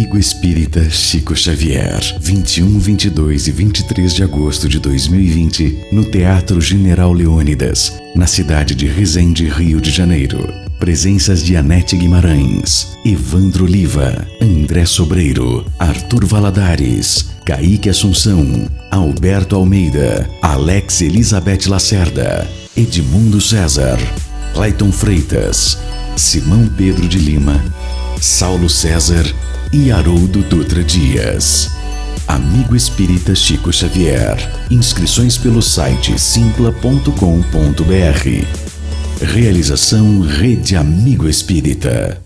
Amigo Espírita Chico Xavier, 21, 22 e 23 de agosto de 2020, no Teatro General Leônidas, na cidade de Resende, Rio de Janeiro. Presenças de Anete Guimarães, Evandro Oliva, André Sobreiro, Arthur Valadares, Kaique Assunção, Alberto Almeida, Alex Elizabeth Lacerda, Edmundo César, Clayton Freitas, Simão Pedro de Lima, Saulo César e Haroldo Dutra Dias. Amigo Espírita Chico Xavier. Inscrições pelo site simpla.com.br. Realização Rede Amigo Espírita.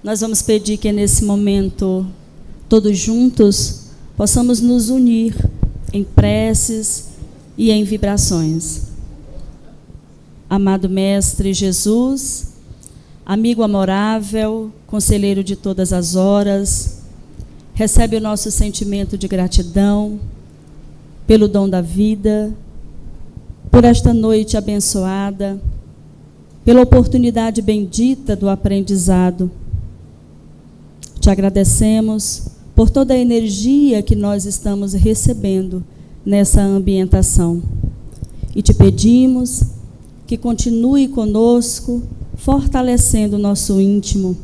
Nós vamos pedir que nesse momento, todos juntos, possamos nos unir em preces e em vibrações. Amado Mestre Jesus, amigo amorável, conselheiro de todas as horas, recebe o nosso sentimento de gratidão pelo dom da vida, por esta noite abençoada, pela oportunidade bendita do aprendizado. Te agradecemos por toda a energia que nós estamos recebendo nessa ambientação. E te pedimos que continue conosco, fortalecendo o nosso íntimo,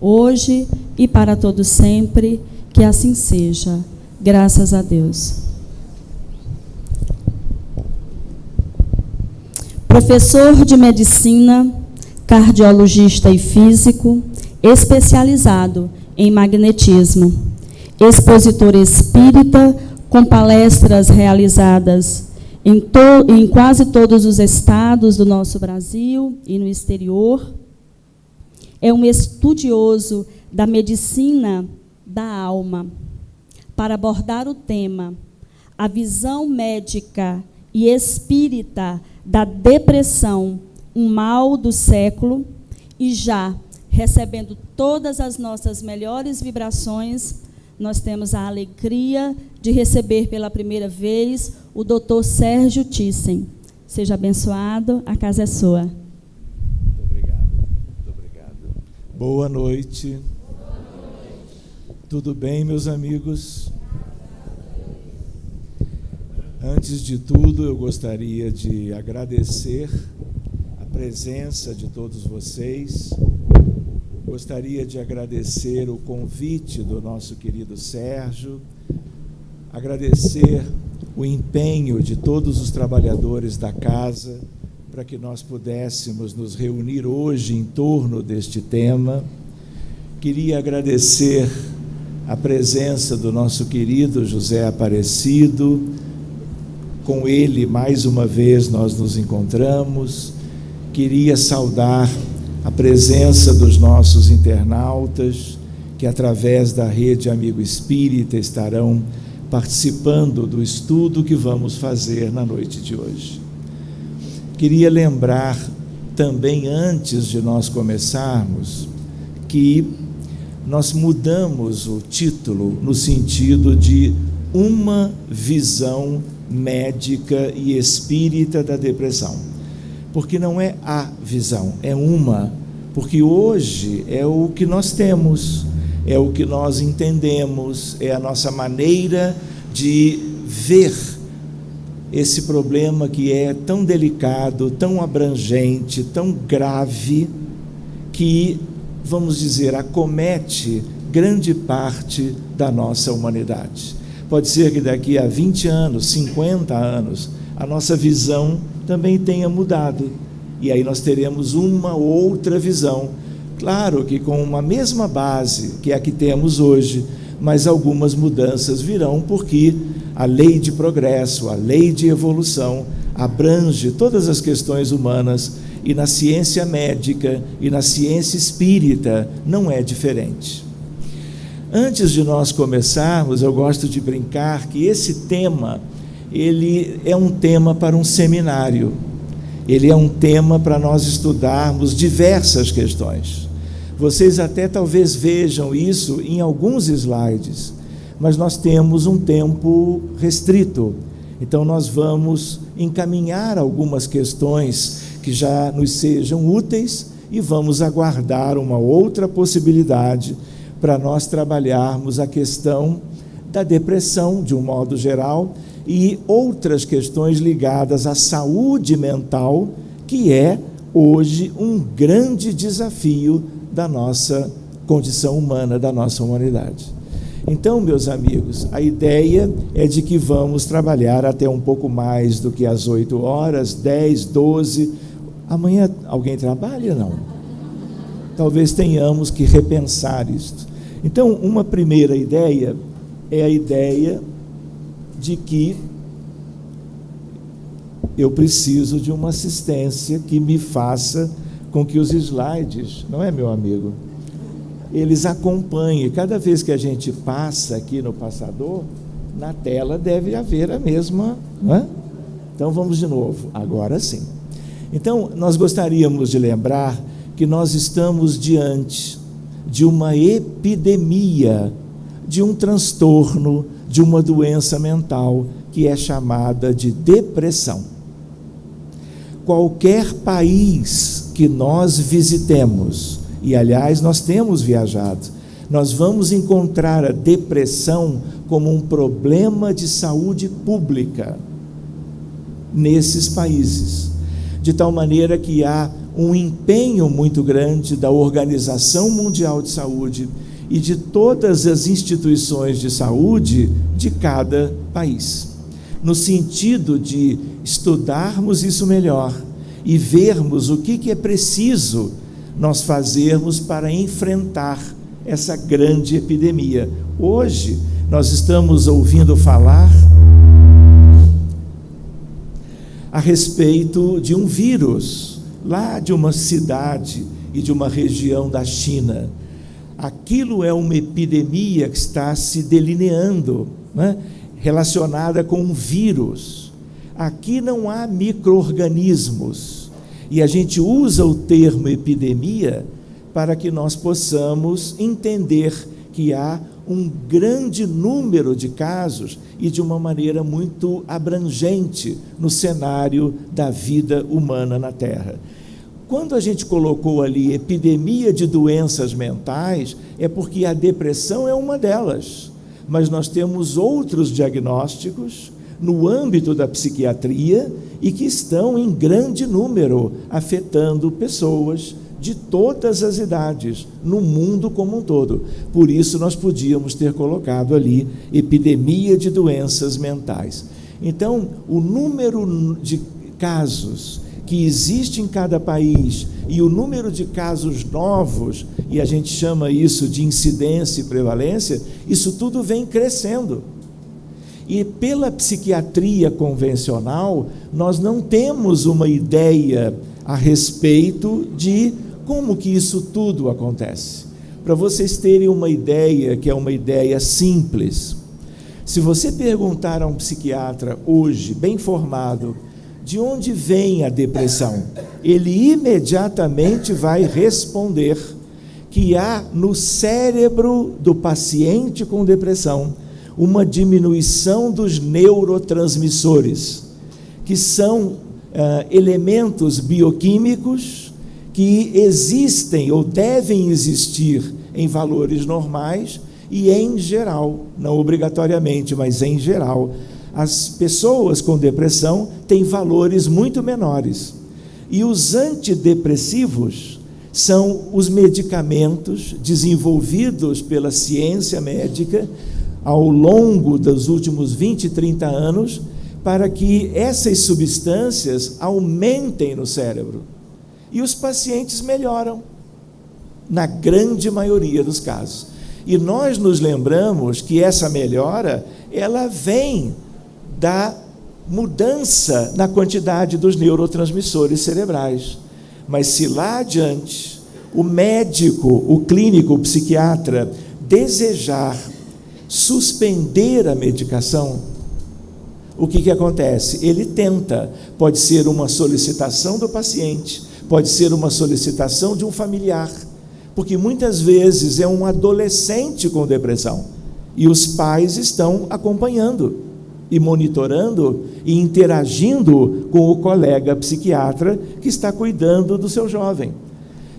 hoje e para todo sempre, que assim seja. Graças a Deus. Professor de medicina, cardiologista e físico, especializado em magnetismo, expositor espírita com palestras realizadas em quase todos os estados do nosso Brasil e no exterior. É um estudioso da medicina da alma. Para abordar o tema, a visão médica e espírita da depressão, um mal do século, e já recebendo todas as nossas melhores vibrações, nós temos a alegria de receber pela primeira vez o Dr. Sérgio Thyssen. Seja abençoado, a casa é sua. Muito obrigado, muito obrigado. Boa noite. Tudo bem, meus amigos? Antes de tudo, eu gostaria de agradecer a presença de todos vocês. Gostaria de agradecer o convite do nosso querido Sérgio, agradecer o empenho de todos os trabalhadores da casa para que nós pudéssemos nos reunir hoje em torno deste tema. Queria agradecer a presença do nosso querido José Aparecido. Com ele, mais uma vez, nós nos encontramos. Queria saudar a presença dos nossos internautas, que através da Rede Amigo Espírita estarão participando do estudo que vamos fazer na noite de hoje. Queria lembrar também, antes de nós começarmos, que nós mudamos o título no sentido de uma visão médica e espírita da depressão. Porque não é a visão, é uma, porque hoje é o que nós temos, é o que nós entendemos, é a nossa maneira de ver esse problema que é tão delicado, tão abrangente, tão grave, que, vamos dizer, acomete grande parte da nossa humanidade. Pode ser que daqui a 20 anos, 50 anos, a nossa visão também tenha mudado. E aí nós teremos uma outra visão. Claro que com uma mesma base que é a que temos hoje, mas algumas mudanças virão, porque a lei de progresso, a lei de evolução, abrange todas as questões humanas, e na ciência médica e na ciência espírita não é diferente. Antes de nós começarmos, eu gosto de brincar que esse tema, ele é um tema para um seminário, ele é um tema para nós estudarmos diversas questões. Vocês até talvez vejam isso em alguns slides, mas nós temos um tempo restrito, então nós vamos encaminhar algumas questões que já nos sejam úteis e vamos aguardar uma outra possibilidade para nós trabalharmos a questão da depressão, de um modo geral, e outras questões ligadas à saúde mental, que é hoje um grande desafio da nossa condição humana, da nossa humanidade. Então, meus amigos, a ideia é de que vamos trabalhar até um pouco mais do que às 8 horas, 10, 12. Amanhã alguém trabalha? Não. Talvez tenhamos que repensar isto. Então, uma primeira ideia é a ideia de que eu preciso de uma assistência que me faça com que os slides, não é, meu amigo? Eles acompanhem. Cada vez que a gente passa aqui no passador, na tela deve haver a mesma, não é? Então, vamos de novo. Agora sim. Então, nós gostaríamos de lembrar que nós estamos diante de uma epidemia, de um transtorno, de uma doença mental que é chamada de depressão. Qualquer país que nós visitemos, e aliás nós temos viajado, nós vamos encontrar a depressão como um problema de saúde pública nesses países, de tal maneira que há um empenho muito grande da Organização Mundial de Saúde e de todas as instituições de saúde de cada país, no sentido de estudarmos isso melhor e vermos o que é preciso nós fazermos para enfrentar essa grande epidemia. Hoje, nós estamos ouvindo falar a respeito de um vírus, lá de uma cidade e de uma região da China. Aquilo é uma epidemia que está se delineando, né, relacionada com um vírus. Aqui não há micro-organismos, e a gente usa o termo epidemia para que nós possamos entender que há um grande número de casos e de uma maneira muito abrangente no cenário da vida humana na Terra. Quando a gente colocou ali epidemia de doenças mentais, é porque a depressão é uma delas, mas nós temos outros diagnósticos no âmbito da psiquiatria e que estão em grande número afetando pessoas de todas as idades, no mundo como um todo. Por isso nós podíamos ter colocado ali epidemia de doenças mentais. Então, o número de casos que existe em cada país e o número de casos novos, e a gente chama isso de incidência e prevalência, isso tudo vem crescendo. E pela psiquiatria convencional, nós não temos uma ideia a respeito de como que isso tudo acontece. Para vocês terem uma ideia, que é uma ideia simples, se você perguntar a um psiquiatra hoje, bem formado, de onde vem a depressão, ele imediatamente vai responder que há no cérebro do paciente com depressão uma diminuição dos neurotransmissores, que são elementos bioquímicos que existem ou devem existir em valores normais e em geral, não obrigatoriamente, mas em geral, as pessoas com depressão têm valores muito menores. E os antidepressivos são os medicamentos desenvolvidos pela ciência médica ao longo dos últimos 20, 30 anos para que essas substâncias aumentem no cérebro. E os pacientes melhoram, na grande maioria dos casos. E nós nos lembramos que essa melhora, ela vem da mudança na quantidade dos neurotransmissores cerebrais. Mas se lá adiante o médico, o clínico, o psiquiatra desejar suspender a medicação, o que acontece? Ele tenta, pode ser uma solicitação do paciente, pode ser uma solicitação de um familiar, porque muitas vezes é um adolescente com depressão e os pais estão acompanhando e monitorando e interagindo com o colega psiquiatra que está cuidando do seu jovem.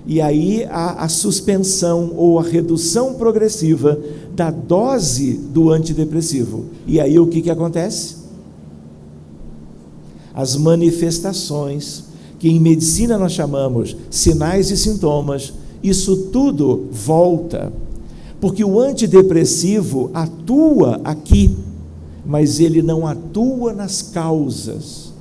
E aí há a suspensão ou a redução progressiva da dose do antidepressivo. E aí o que acontece? As manifestações, que em medicina nós chamamos sinais e sintomas, isso tudo volta, porque o antidepressivo atua aqui, mas ele não atua nas causas.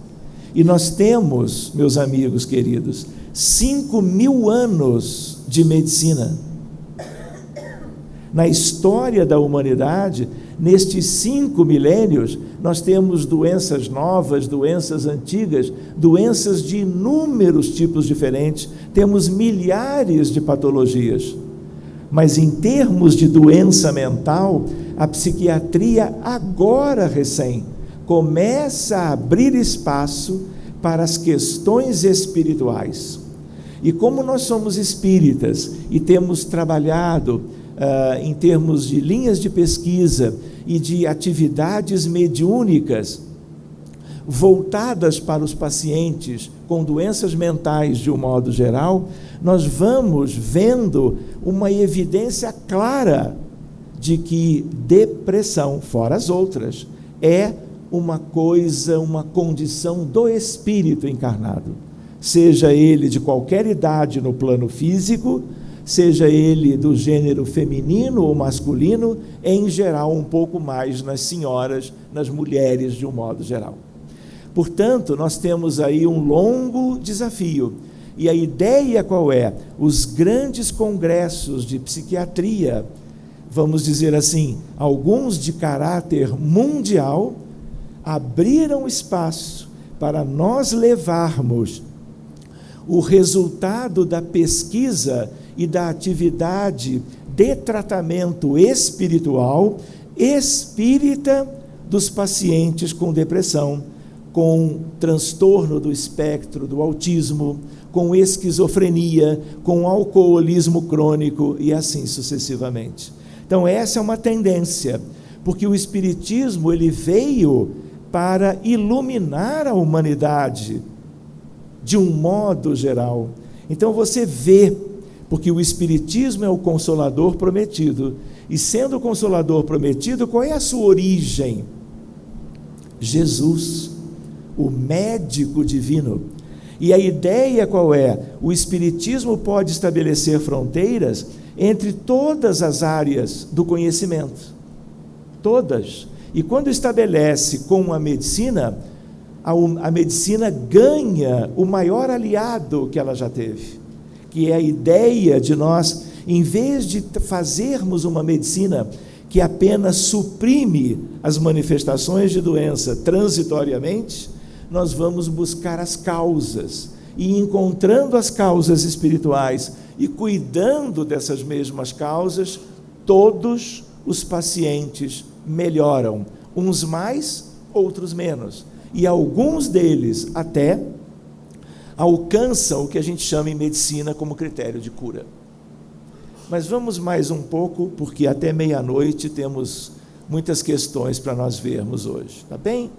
E nós temos, meus amigos queridos, 5.000 anos de medicina. Na história da humanidade, nestes 5 milênios, nós temos doenças novas, doenças antigas, doenças de inúmeros tipos diferentes, temos milhares de patologias. Mas em termos de doença mental, a psiquiatria agora recém começa a abrir espaço para as questões espirituais. E como nós somos espíritas e temos trabalhado em termos de linhas de pesquisa e de atividades mediúnicas voltadas para os pacientes com doenças mentais de um modo geral, nós vamos vendo uma evidência clara de que depressão, fora as outras, é uma coisa, uma condição do espírito encarnado, seja ele de qualquer idade no plano físico, seja ele do gênero feminino ou masculino, em geral um pouco mais nas senhoras, nas mulheres de um modo geral. Portanto, nós temos aí um longo desafio. E a ideia qual é? Os grandes congressos de psiquiatria, vamos dizer assim, alguns de caráter mundial, abriram espaço para nós levarmos o resultado da pesquisa e da atividade de tratamento espiritual, espírita, dos pacientes com depressão, com transtorno do espectro do autismo, com esquizofrenia, com alcoolismo crônico e assim sucessivamente. Então essa é uma tendência, porque o espiritismo ele veio para iluminar a humanidade de um modo geral. Então você vê, porque o espiritismo é o consolador prometido, e sendo o consolador prometido, qual é a sua origem? Jesus, o médico divino. E a ideia qual é? O espiritismo pode estabelecer fronteiras entre todas as áreas do conhecimento, todas. E quando estabelece com a medicina ganha o maior aliado que ela já teve, que é a ideia de nós, em vez de fazermos uma medicina que apenas suprime as manifestações de doença transitoriamente, nós vamos buscar as causas, e encontrando as causas espirituais e cuidando dessas mesmas causas, todos os pacientes melhoram, uns mais, outros menos, e alguns deles até alcançam o que a gente chama em medicina como critério de cura. Mas vamos mais um pouco, porque até meia-noite temos muitas questões para nós vermos hoje, tá bem?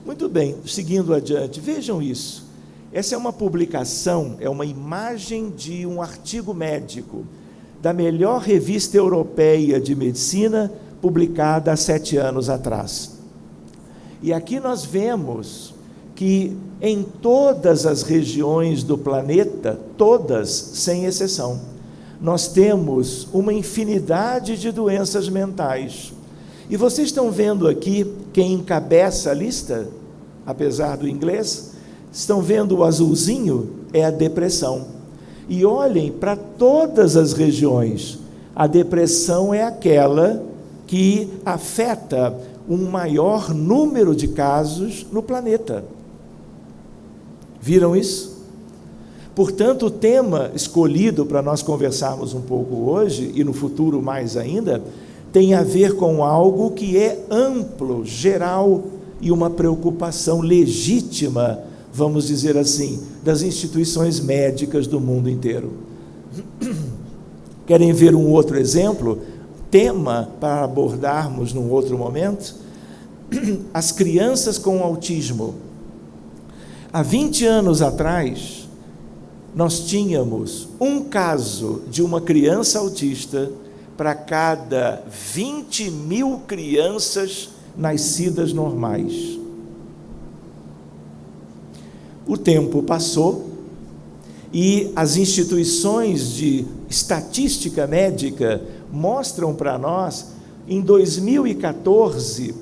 Muito bem, seguindo adiante, vejam isso. Essa é uma publicação, é uma imagem de um artigo médico da melhor revista europeia de medicina, publicada há 7 anos atrás. E aqui nós vemos que em todas as regiões do planeta, todas, sem exceção, nós temos uma infinidade de doenças mentais. E vocês estão vendo aqui quem encabeça a lista, apesar do inglês? Estão vendo o azulzinho? É a depressão. E olhem para todas as regiões. A depressão é aquela que afeta um maior número de casos no planeta. Viram isso? Portanto, o tema escolhido para nós conversarmos um pouco hoje, e no futuro mais ainda, tem a ver com algo que é amplo, geral, e uma preocupação legítima, vamos dizer assim, das instituições médicas do mundo inteiro. Querem ver um outro exemplo? Tema para abordarmos num outro momento? As crianças com autismo. Há 20 anos atrás, nós tínhamos um caso de uma criança autista para cada 20 mil crianças nascidas normais. O tempo passou e as instituições de estatística médica mostram para nós, em 2014,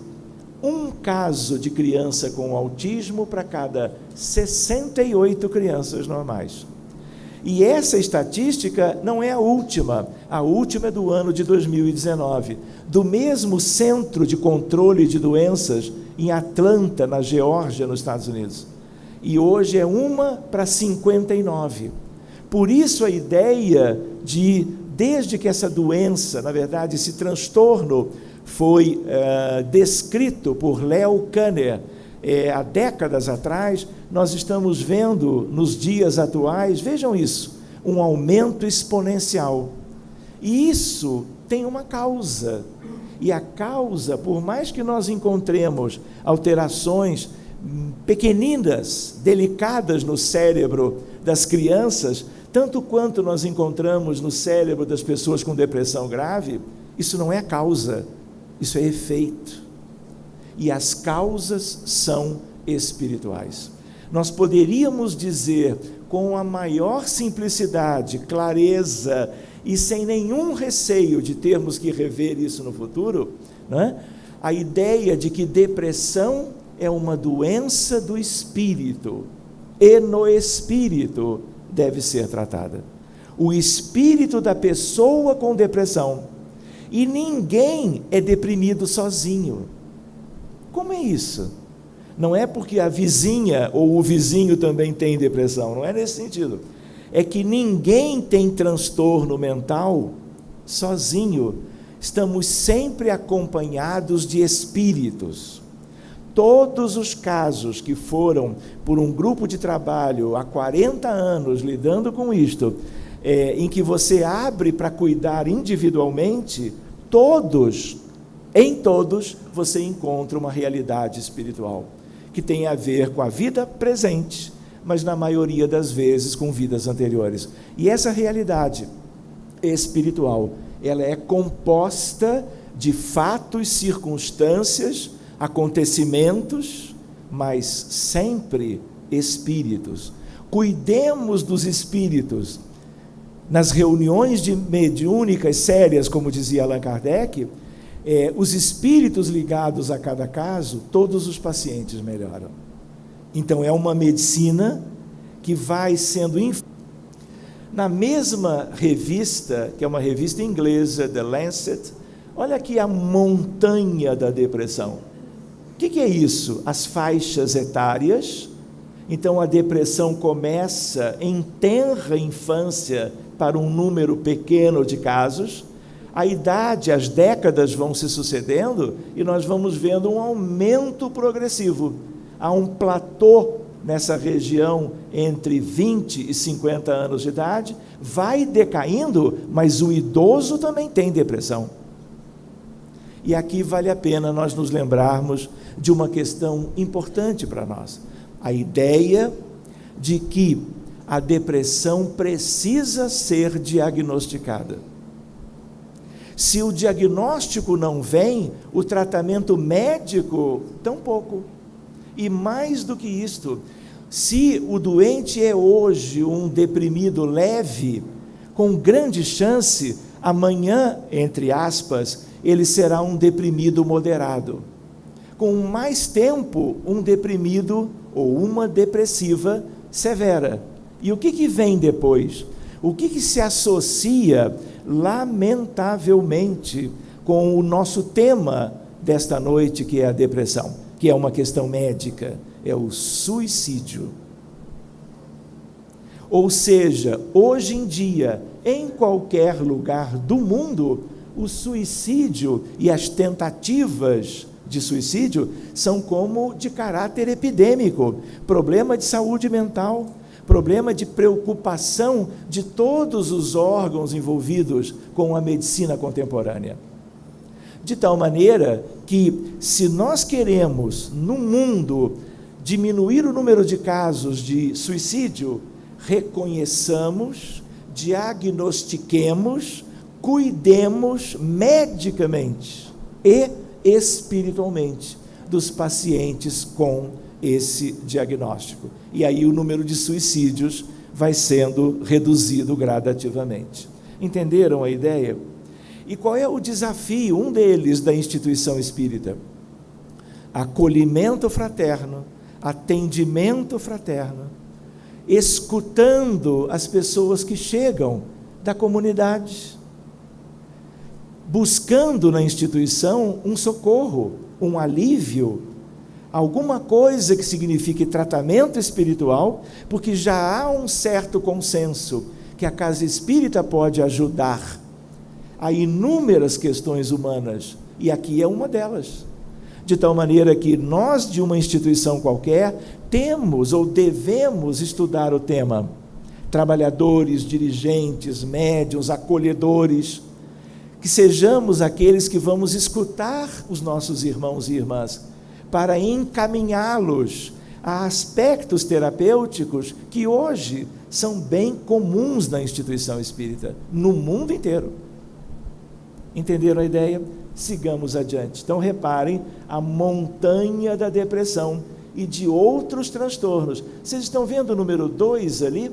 um caso de criança com autismo para cada 68 crianças normais. E essa estatística não é a última é do ano de 2019, do mesmo Centro de Controle de Doenças em Atlanta, na Geórgia, nos Estados Unidos. E hoje é 1 para 59. Por isso a ideia de, desde que essa doença, na verdade, esse transtorno foi descrito por Leo Kanner há décadas atrás, nós estamos vendo nos dias atuais, vejam isso, um aumento exponencial. E isso tem uma causa. E a causa, por mais que nós encontremos alterações pequeninas, delicadas no cérebro das crianças, tanto quanto nós encontramos no cérebro das pessoas com depressão grave, isso não é causa, isso é efeito. E as causas são espirituais. Nós poderíamos dizer com a maior simplicidade, clareza e sem nenhum receio de termos que rever isso no futuro, né? A ideia de que depressão é uma doença do espírito e no espírito deve ser tratada. O espírito da pessoa com depressão, e ninguém é deprimido sozinho. Como é isso? Não é porque a vizinha ou o vizinho também tem depressão, não é nesse sentido. É que ninguém tem transtorno mental sozinho. Estamos sempre acompanhados de espíritos. Todos os casos que foram por um grupo de trabalho há 40 anos lidando com isto, em que você abre para cuidar individualmente, em todos você encontra uma realidade espiritual, que tem a ver com a vida presente, mas na maioria das vezes com vidas anteriores. E essa realidade espiritual, ela é composta de fatos, circunstâncias, acontecimentos, mas sempre espíritos. Cuidemos dos espíritos. Nas reuniões mediúnicas sérias, como dizia Allan Kardec, os espíritos ligados a cada caso, todos os pacientes melhoram. Então é uma medicina que vai sendo... Na mesma revista, que é uma revista inglesa, The Lancet, olha aqui a montanha da depressão. O que é isso? As faixas etárias. Então a depressão começa em tenra infância para um número pequeno de casos. A idade, as décadas vão se sucedendo e nós vamos vendo um aumento progressivo. Há um platô nessa região entre 20 e 50 anos de idade, vai decaindo, mas o idoso também tem depressão. E aqui vale a pena nós nos lembrarmos de uma questão importante para nós. A ideia de que a depressão precisa ser diagnosticada. Se o diagnóstico não vem, o tratamento médico, tampouco. E mais do que isto, se o doente é hoje um deprimido leve, com grande chance, amanhã, entre aspas, ele será um deprimido moderado. Com mais tempo, um deprimido ou uma depressiva severa. E o que vem depois? O que se associa, lamentavelmente, com o nosso tema desta noite, que é a depressão, que é uma questão médica, é o suicídio. Ou seja, hoje em dia, em qualquer lugar do mundo, o suicídio e as tentativas de suicídio são como de caráter epidêmico, problema de saúde mental, problema de preocupação de todos os órgãos envolvidos com a medicina contemporânea. De tal maneira que, se nós queremos, no mundo, diminuir o número de casos de suicídio, reconheçamos, diagnostiquemos, cuidemos medicamente e espiritualmente dos pacientes com esse diagnóstico. E aí o número de suicídios vai sendo reduzido gradativamente. Entenderam a ideia? E qual é o desafio, um deles, da instituição espírita? Acolhimento fraterno, atendimento fraterno, escutando as pessoas que chegam da comunidade, buscando na instituição um socorro, um alívio, alguma coisa que signifique tratamento espiritual, porque já há um certo consenso que a casa espírita pode ajudar a inúmeras questões humanas, e aqui é uma delas. De tal maneira que nós, de uma instituição qualquer, temos ou devemos estudar o tema. Trabalhadores, dirigentes, médiuns, acolhedores, que sejamos aqueles que vamos escutar os nossos irmãos e irmãs, para encaminhá-los a aspectos terapêuticos que hoje são bem comuns na instituição espírita, no mundo inteiro. Entenderam a ideia? Sigamos adiante. Então reparem a montanha da depressão e de outros transtornos. Vocês estão vendo o número 2 ali?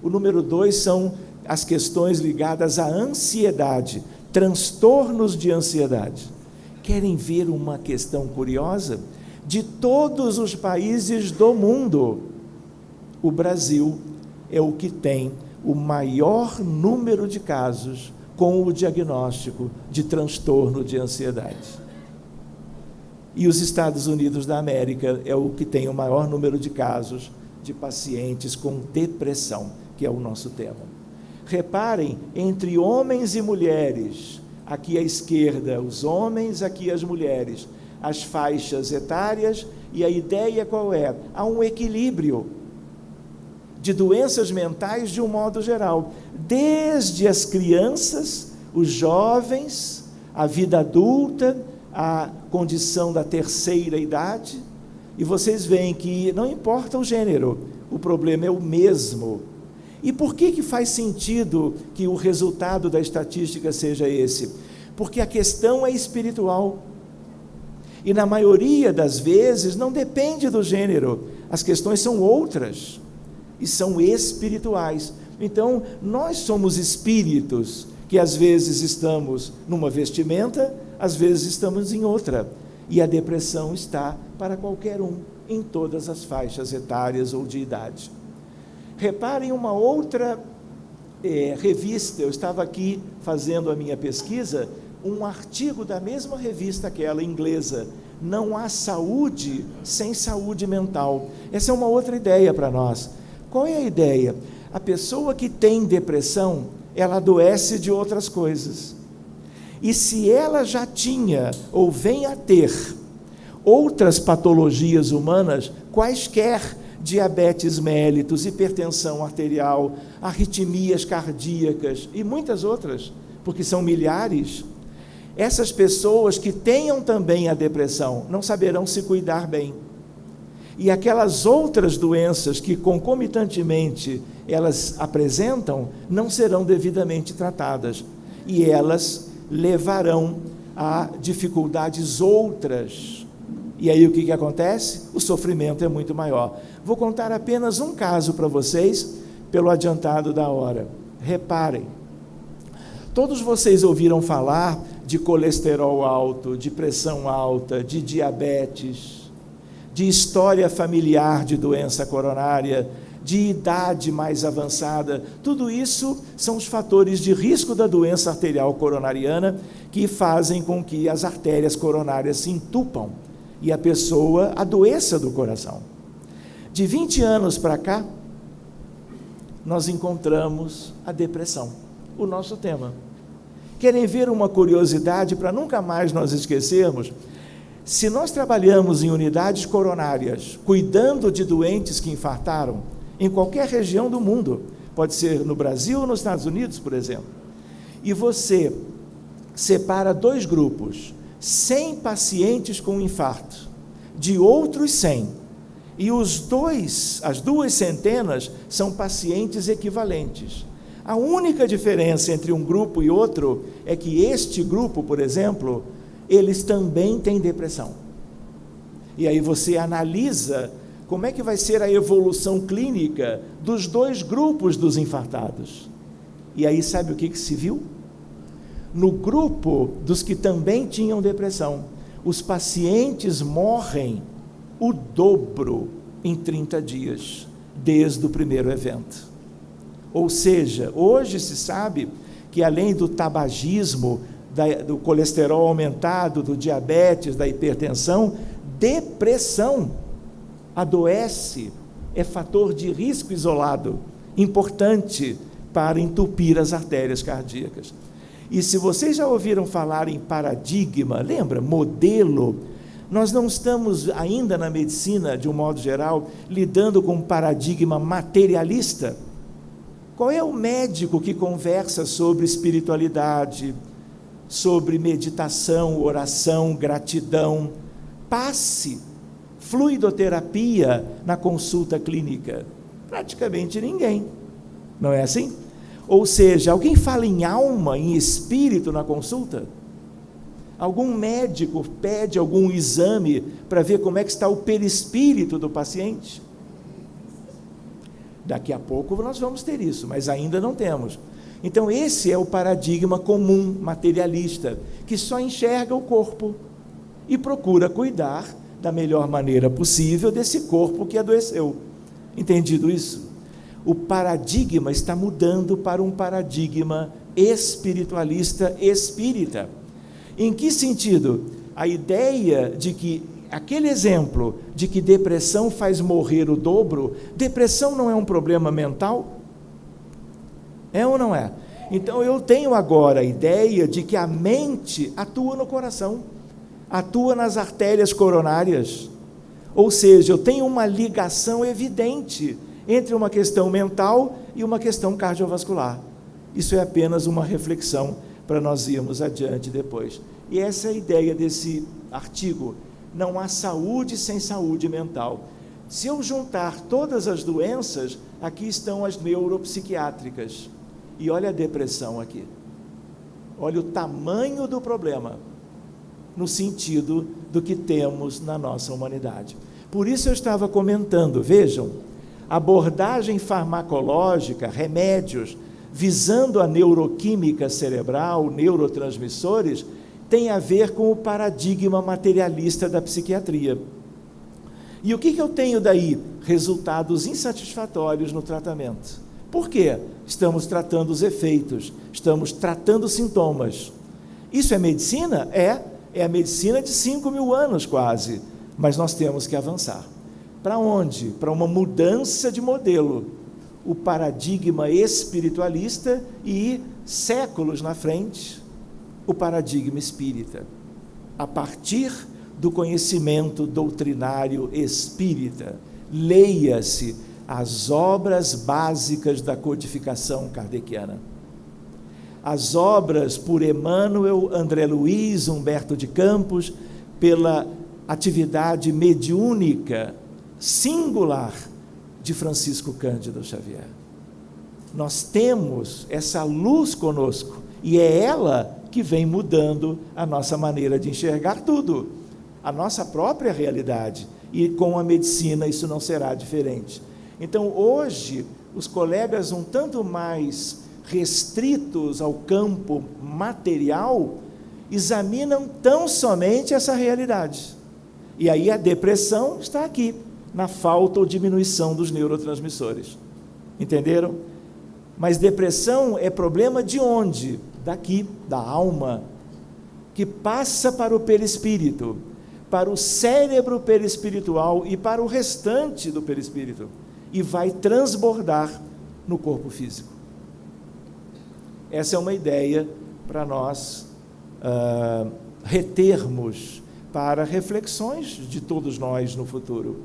O número 2 são as questões ligadas à ansiedade, transtornos de ansiedade. Querem ver uma questão curiosa? De todos os países do mundo, o Brasil é o que tem o maior número de casos com o diagnóstico de transtorno de ansiedade. E os Estados Unidos da América é o que tem o maior número de casos de pacientes com depressão, que é o nosso tema. Reparem, entre homens e mulheres, aqui à esquerda os homens, aqui as mulheres, as faixas etárias, e a ideia qual é? Há um equilíbrio de doenças mentais de um modo geral, desde as crianças, os jovens, a vida adulta, a condição da terceira idade, e vocês veem que não importa o gênero, o problema é o mesmo. E por que faz sentido que o resultado da estatística seja esse? Porque a questão é espiritual. E na maioria das vezes não depende do gênero, as questões são outras e são espirituais. Então, nós somos espíritos que às vezes estamos numa vestimenta, às vezes estamos em outra. E a depressão está para qualquer um, em todas as faixas etárias ou de idade. Reparem uma outra revista, eu estava aqui fazendo a minha pesquisa, um artigo da mesma revista, aquela inglesa, Não há saúde sem saúde mental. Essa é uma outra ideia para nós. Qual é a ideia? A pessoa que tem depressão, ela adoece de outras coisas. E se ela já tinha ou vem a ter outras patologias humanas, quaisquer, diabetes mellitus, hipertensão arterial, arritmias cardíacas e muitas outras, porque são milhares, essas pessoas que tenham também a depressão não saberão se cuidar bem. E aquelas outras doenças que concomitantemente elas apresentam não serão devidamente tratadas. E elas levarão a dificuldades outras. E aí o que acontece? O sofrimento é muito maior. Vou contar apenas um caso para vocês, pelo adiantado da hora. Reparem, todos vocês ouviram falar de colesterol alto, de pressão alta, de diabetes, de história familiar de doença coronária, de idade mais avançada. Tudo isso são os fatores de risco da doença arterial coronariana que fazem com que as artérias coronárias se entupam e a pessoa adoeça do coração. De 20 anos para cá, nós encontramos a depressão, o nosso tema. Querem ver uma curiosidade para nunca mais nós esquecermos? Se nós trabalhamos em unidades coronárias, cuidando de doentes que infartaram, em qualquer região do mundo, pode ser no Brasil ou nos Estados Unidos, por exemplo, e você separa 2 grupos, 100 pacientes com infarto, de outros 100, e as 2 centenas são pacientes equivalentes. A única diferença entre um grupo e outro é que este grupo, por exemplo, eles também têm depressão. E aí você analisa como é que vai ser a evolução clínica dos 2 grupos dos infartados. E aí sabe o que se viu? No grupo dos que também tinham depressão, os pacientes morrem o dobro em 30 dias, desde o primeiro evento. Ou seja, hoje se sabe que além do tabagismo, do colesterol aumentado, do diabetes, da hipertensão, depressão adoece, é fator de risco isolado, importante para entupir as artérias cardíacas. E se vocês já ouviram falar em paradigma, lembra? Modelo. Nós não estamos ainda na medicina, de um modo geral, lidando com um paradigma materialista. Qual é o médico que conversa sobre espiritualidade, sobre meditação, oração, gratidão, passe, fluidoterapia na consulta clínica? Praticamente ninguém, não é assim? Ou seja, alguém fala em alma, em espírito na consulta? Algum médico pede algum exame para ver como é que está o perispírito do paciente? Daqui a pouco nós vamos ter isso, mas ainda não temos. Então esse é o paradigma comum, materialista, que só enxerga o corpo e procura cuidar da melhor maneira possível desse corpo que adoeceu. Entendido isso? O paradigma está mudando para um paradigma espiritualista espírita. Em que sentido? A ideia de que, aquele exemplo de que depressão faz morrer o dobro, depressão não é um problema mental? É ou não é? Então eu tenho agora a ideia de que a mente atua no coração, atua nas artérias coronárias, ou seja, eu tenho uma ligação evidente entre uma questão mental e uma questão cardiovascular. Isso é apenas uma reflexão para nós irmos adiante depois. E essa é a ideia desse artigo. Não há saúde sem saúde mental. Se eu juntar todas as doenças, aqui estão as neuropsiquiátricas. E olha a depressão aqui. Olha o tamanho do problema, no sentido do que temos na nossa humanidade. Por isso eu estava comentando, vejam, abordagem farmacológica, remédios, visando a neuroquímica cerebral, neurotransmissores, tem a ver com o paradigma materialista da psiquiatria. E o que eu tenho daí? Resultados insatisfatórios no tratamento. Por quê? Estamos tratando os efeitos, estamos tratando sintomas. Isso é medicina? É a medicina de 5.000 anos quase, mas nós temos que avançar. Para onde? Para uma mudança de modelo. O paradigma espiritualista e, séculos na frente, o paradigma espírita, a partir do conhecimento doutrinário espírita. Leia-se as obras básicas da codificação kardeciana. As obras por Emmanuel, André Luiz, Humberto de Campos, pela atividade mediúnica singular de Francisco Cândido Xavier. Nós temos essa luz conosco e é ela que vem mudando a nossa maneira de enxergar tudo, a nossa própria realidade, e com a medicina isso não será diferente. Então hoje os colegas um tanto mais restritos ao campo material, examinam tão somente essa realidade. E aí a depressão está aqui, na falta ou diminuição dos neurotransmissores. Entenderam? Mas depressão é problema de onde? Daqui, da alma, que passa para o perispírito, para o cérebro perispiritual e para o restante do perispírito, e vai transbordar no corpo físico. Essa é uma ideia para nós retermos para reflexões de todos nós no futuro.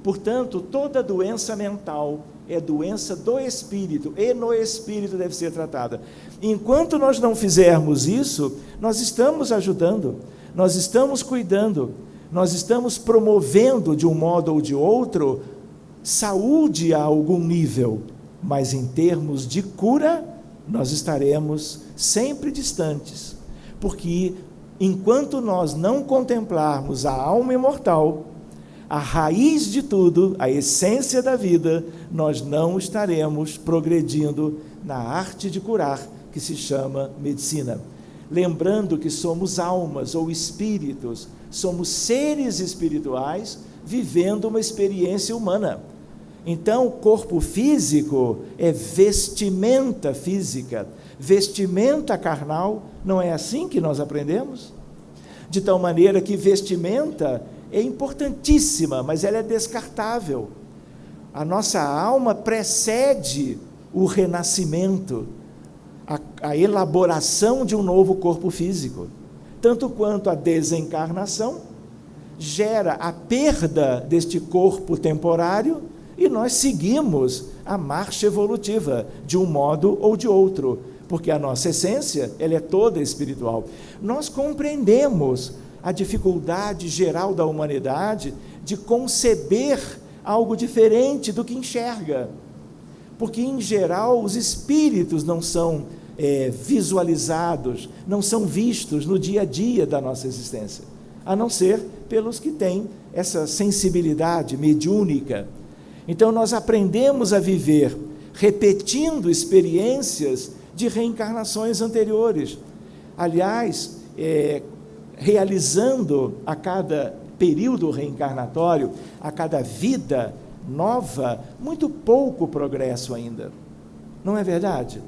Portanto, toda doença mental é doença do espírito, e no espírito deve ser tratada. Enquanto nós não fizermos isso, nós estamos ajudando, nós estamos cuidando, nós estamos promovendo de um modo ou de outro saúde a algum nível, mas em termos de cura, nós estaremos sempre distantes, porque enquanto nós não contemplarmos a alma imortal, a raiz de tudo, a essência da vida, nós não estaremos progredindo na arte de curar, que se chama medicina. Lembrando que somos almas ou espíritos, somos seres espirituais vivendo uma experiência humana. Então, o corpo físico é vestimenta física, vestimenta carnal, não é assim que nós aprendemos? De tal maneira que vestimenta é importantíssima, mas ela é descartável. A nossa alma precede o renascimento, a elaboração de um novo corpo físico, tanto quanto a desencarnação gera a perda deste corpo temporário e nós seguimos a marcha evolutiva de um modo ou de outro, porque a nossa essência, ela é toda espiritual. Nós compreendemos a dificuldade geral da humanidade de conceber algo diferente do que enxerga, porque em geral os espíritos não são visualizados, não são vistos no dia a dia da nossa existência, a não ser pelos que têm essa sensibilidade mediúnica. Então nós aprendemos a viver repetindo experiências de reencarnações anteriores, aliás, realizando a cada período reencarnatório, a cada vida nova, muito pouco progresso ainda. Não é verdade?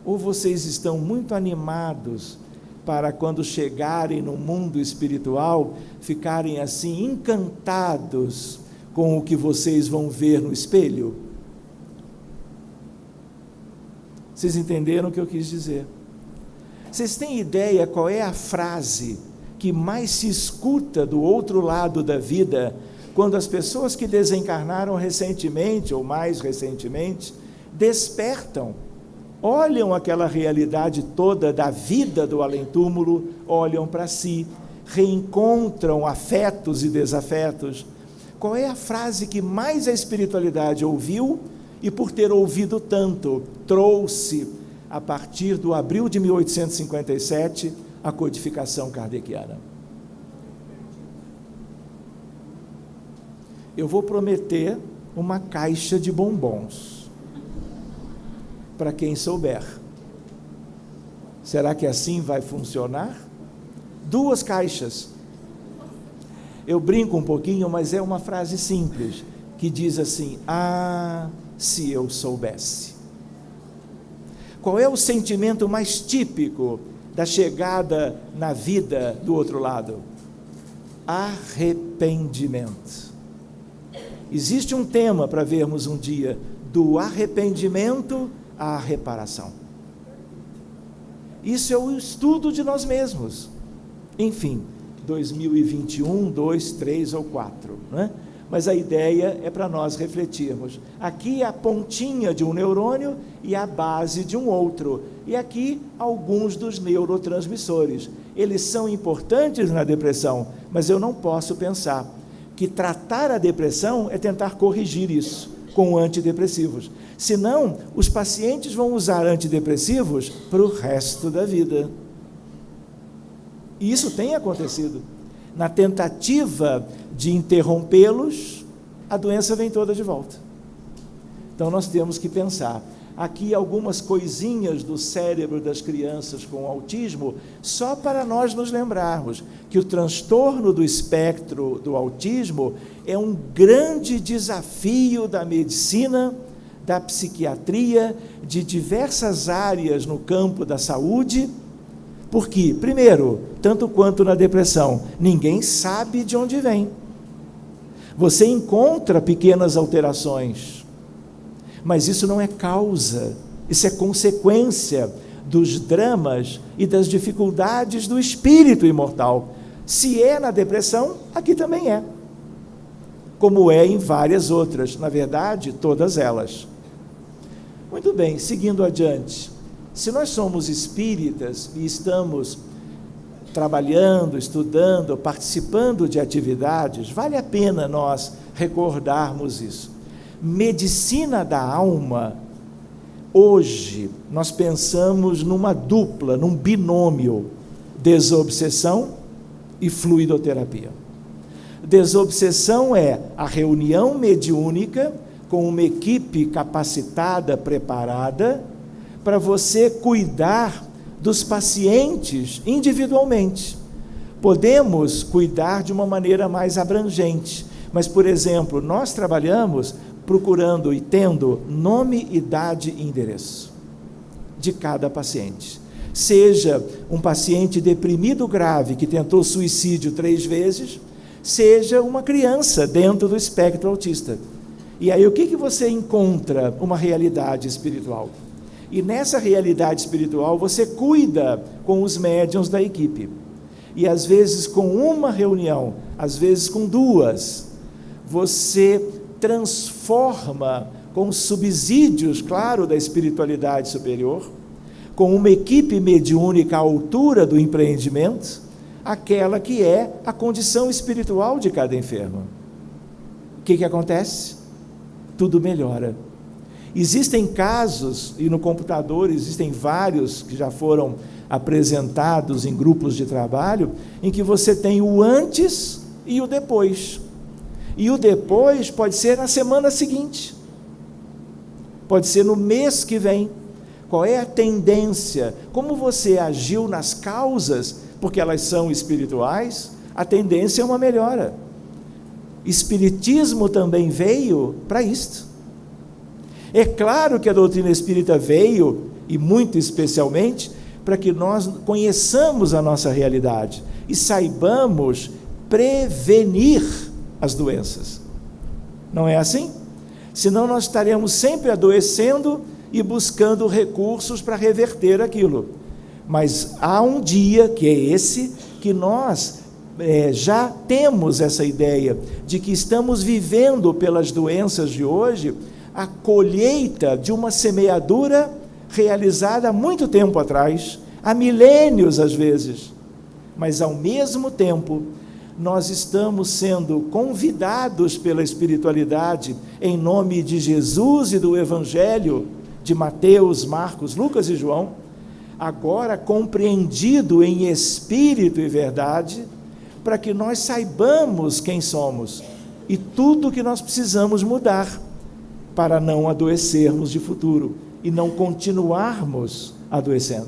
Ou vocês estão muito animados para quando chegarem no mundo espiritual, ficarem assim encantados com o que vocês vão ver no espelho? Vocês entenderam o que eu quis dizer? Vocês têm ideia qual é a frase que mais se escuta do outro lado da vida, quando as pessoas que desencarnaram recentemente, ou mais recentemente, despertam, olham aquela realidade toda da vida do além-túmulo, olham para si, reencontram afetos e desafetos? Qual é a frase que mais a espiritualidade ouviu e, por ter ouvido tanto, trouxe, a partir do abril de 1857, a codificação kardeciana? Eu vou prometer uma caixa de bombons para quem souber. Será que assim vai funcionar? 2 caixas. Eu brinco um pouquinho, mas é uma frase simples, que diz assim: ah, se eu soubesse. Qual é o sentimento mais típico da chegada na vida do outro lado? Arrependimento. Existe um tema para vermos um dia, do arrependimento à reparação. Isso é o estudo de nós mesmos. Enfim, 2021, 2, 3 ou 4, né? Mas a ideia é para nós refletirmos. Aqui a pontinha de um neurônio e a base de um outro. E aqui alguns dos neurotransmissores. Eles são importantes na depressão, mas eu não posso pensar que tratar a depressão é tentar corrigir isso com antidepressivos. Senão, os pacientes vão usar antidepressivos para o resto da vida. E isso tem acontecido. Na tentativa de interrompê-los, a doença vem toda de volta. Então nós temos que pensar, aqui algumas coisinhas do cérebro das crianças com autismo, só para nós nos lembrarmos que o transtorno do espectro do autismo é um grande desafio da medicina, da psiquiatria, de diversas áreas no campo da saúde. Porque, primeiro, tanto quanto na depressão, ninguém sabe de onde vem. Você encontra pequenas alterações, mas isso não é causa, isso é consequência dos dramas e das dificuldades do espírito imortal. Se é na depressão, aqui também é, como é em várias outras, na verdade, todas elas. Muito bem, seguindo adiante, se nós somos espíritas e estamos trabalhando, estudando, participando de atividades, vale a pena nós recordarmos isso. Medicina da alma, hoje nós pensamos numa dupla, num binômio, desobsessão e fluidoterapia. Desobsessão é a reunião mediúnica com uma equipe capacitada, preparada, para você cuidar dos pacientes individualmente. Podemos cuidar de uma maneira mais abrangente, mas, por exemplo, nós trabalhamos procurando e tendo nome, idade e endereço de cada paciente. Seja um paciente deprimido grave que tentou suicídio 3 vezes, seja uma criança dentro do espectro autista. E aí o que você encontra? Uma realidade espiritual. E nessa realidade espiritual você cuida com os médiuns da equipe. E às vezes com uma reunião, às vezes com 2, você transforma com subsídios, claro, da espiritualidade superior, com uma equipe mediúnica à altura do empreendimento, aquela que é a condição espiritual de cada enfermo. O que acontece? Tudo melhora. Existem casos, e no computador existem vários que já foram apresentados em grupos de trabalho, em que você tem o antes e o depois. E o depois pode ser na semana seguinte, pode ser no mês que vem. Qual é a tendência? Como você agiu nas causas, porque elas são espirituais, a tendência é uma melhora. Espiritismo também veio para isto. É claro que a doutrina espírita veio, e muito especialmente, para que nós conheçamos a nossa realidade e saibamos prevenir as doenças. Não é assim? Senão nós estaremos sempre adoecendo e buscando recursos para reverter aquilo. Mas há um dia, que é esse, que nós já temos essa ideia de que estamos vivendo pelas doenças de hoje a colheita de uma semeadura realizada há muito tempo atrás, há milênios às vezes, mas ao mesmo tempo nós estamos sendo convidados pela espiritualidade, em nome de Jesus e do Evangelho de Mateus, Marcos, Lucas e João, agora compreendido em espírito e verdade, para que nós saibamos quem somos e tudo que nós precisamos mudar para não adoecermos de futuro e não continuarmos adoecendo.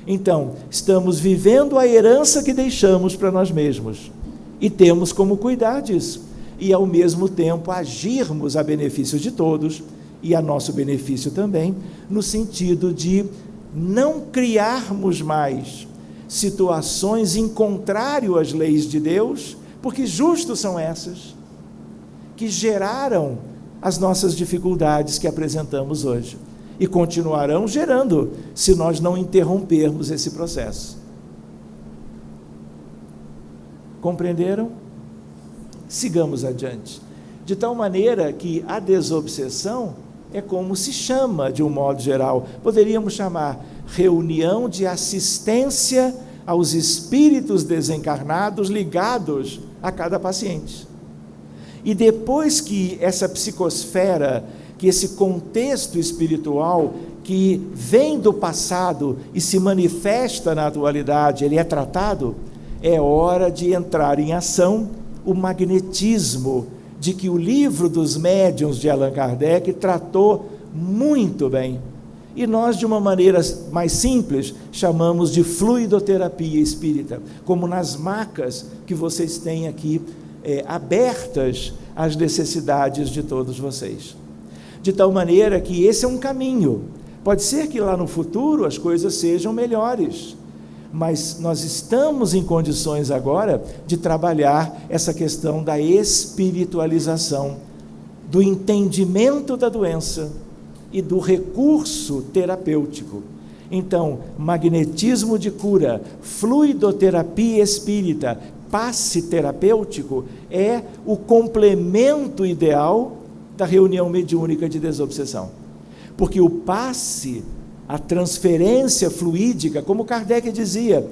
Então, estamos vivendo a herança que deixamos para nós mesmos e temos como cuidar disso e, ao mesmo tempo, agirmos a benefício de todos e a nosso benefício também, no sentido de não criarmos mais situações em contrário às leis de Deus, porque justos são essas que geraram as nossas dificuldades que apresentamos hoje e continuarão gerando se nós não interrompermos esse processo. Compreenderam? Sigamos adiante. De tal maneira que a desobsessão é como se chama de um modo geral. Poderíamos chamar reunião de assistência aos espíritos desencarnados ligados a cada paciente. E depois que essa psicosfera, que esse contexto espiritual que vem do passado e se manifesta na atualidade, ele é tratado, é hora de entrar em ação o magnetismo de que o livro dos médiuns de Allan Kardec tratou muito bem. E nós, de uma maneira mais simples, chamamos de fluidoterapia espírita, como nas macas que vocês têm aqui abertas às necessidades de todos vocês. De tal maneira que esse é um caminho. Pode ser que lá no futuro as coisas sejam melhores, mas nós estamos em condições agora de trabalhar essa questão da espiritualização, do entendimento da doença e do recurso terapêutico. Então, magnetismo de cura, fluidoterapia espírita, passe terapêutico é o complemento ideal da reunião mediúnica de desobsessão. Porque o passe, a transferência fluídica, como Kardec dizia,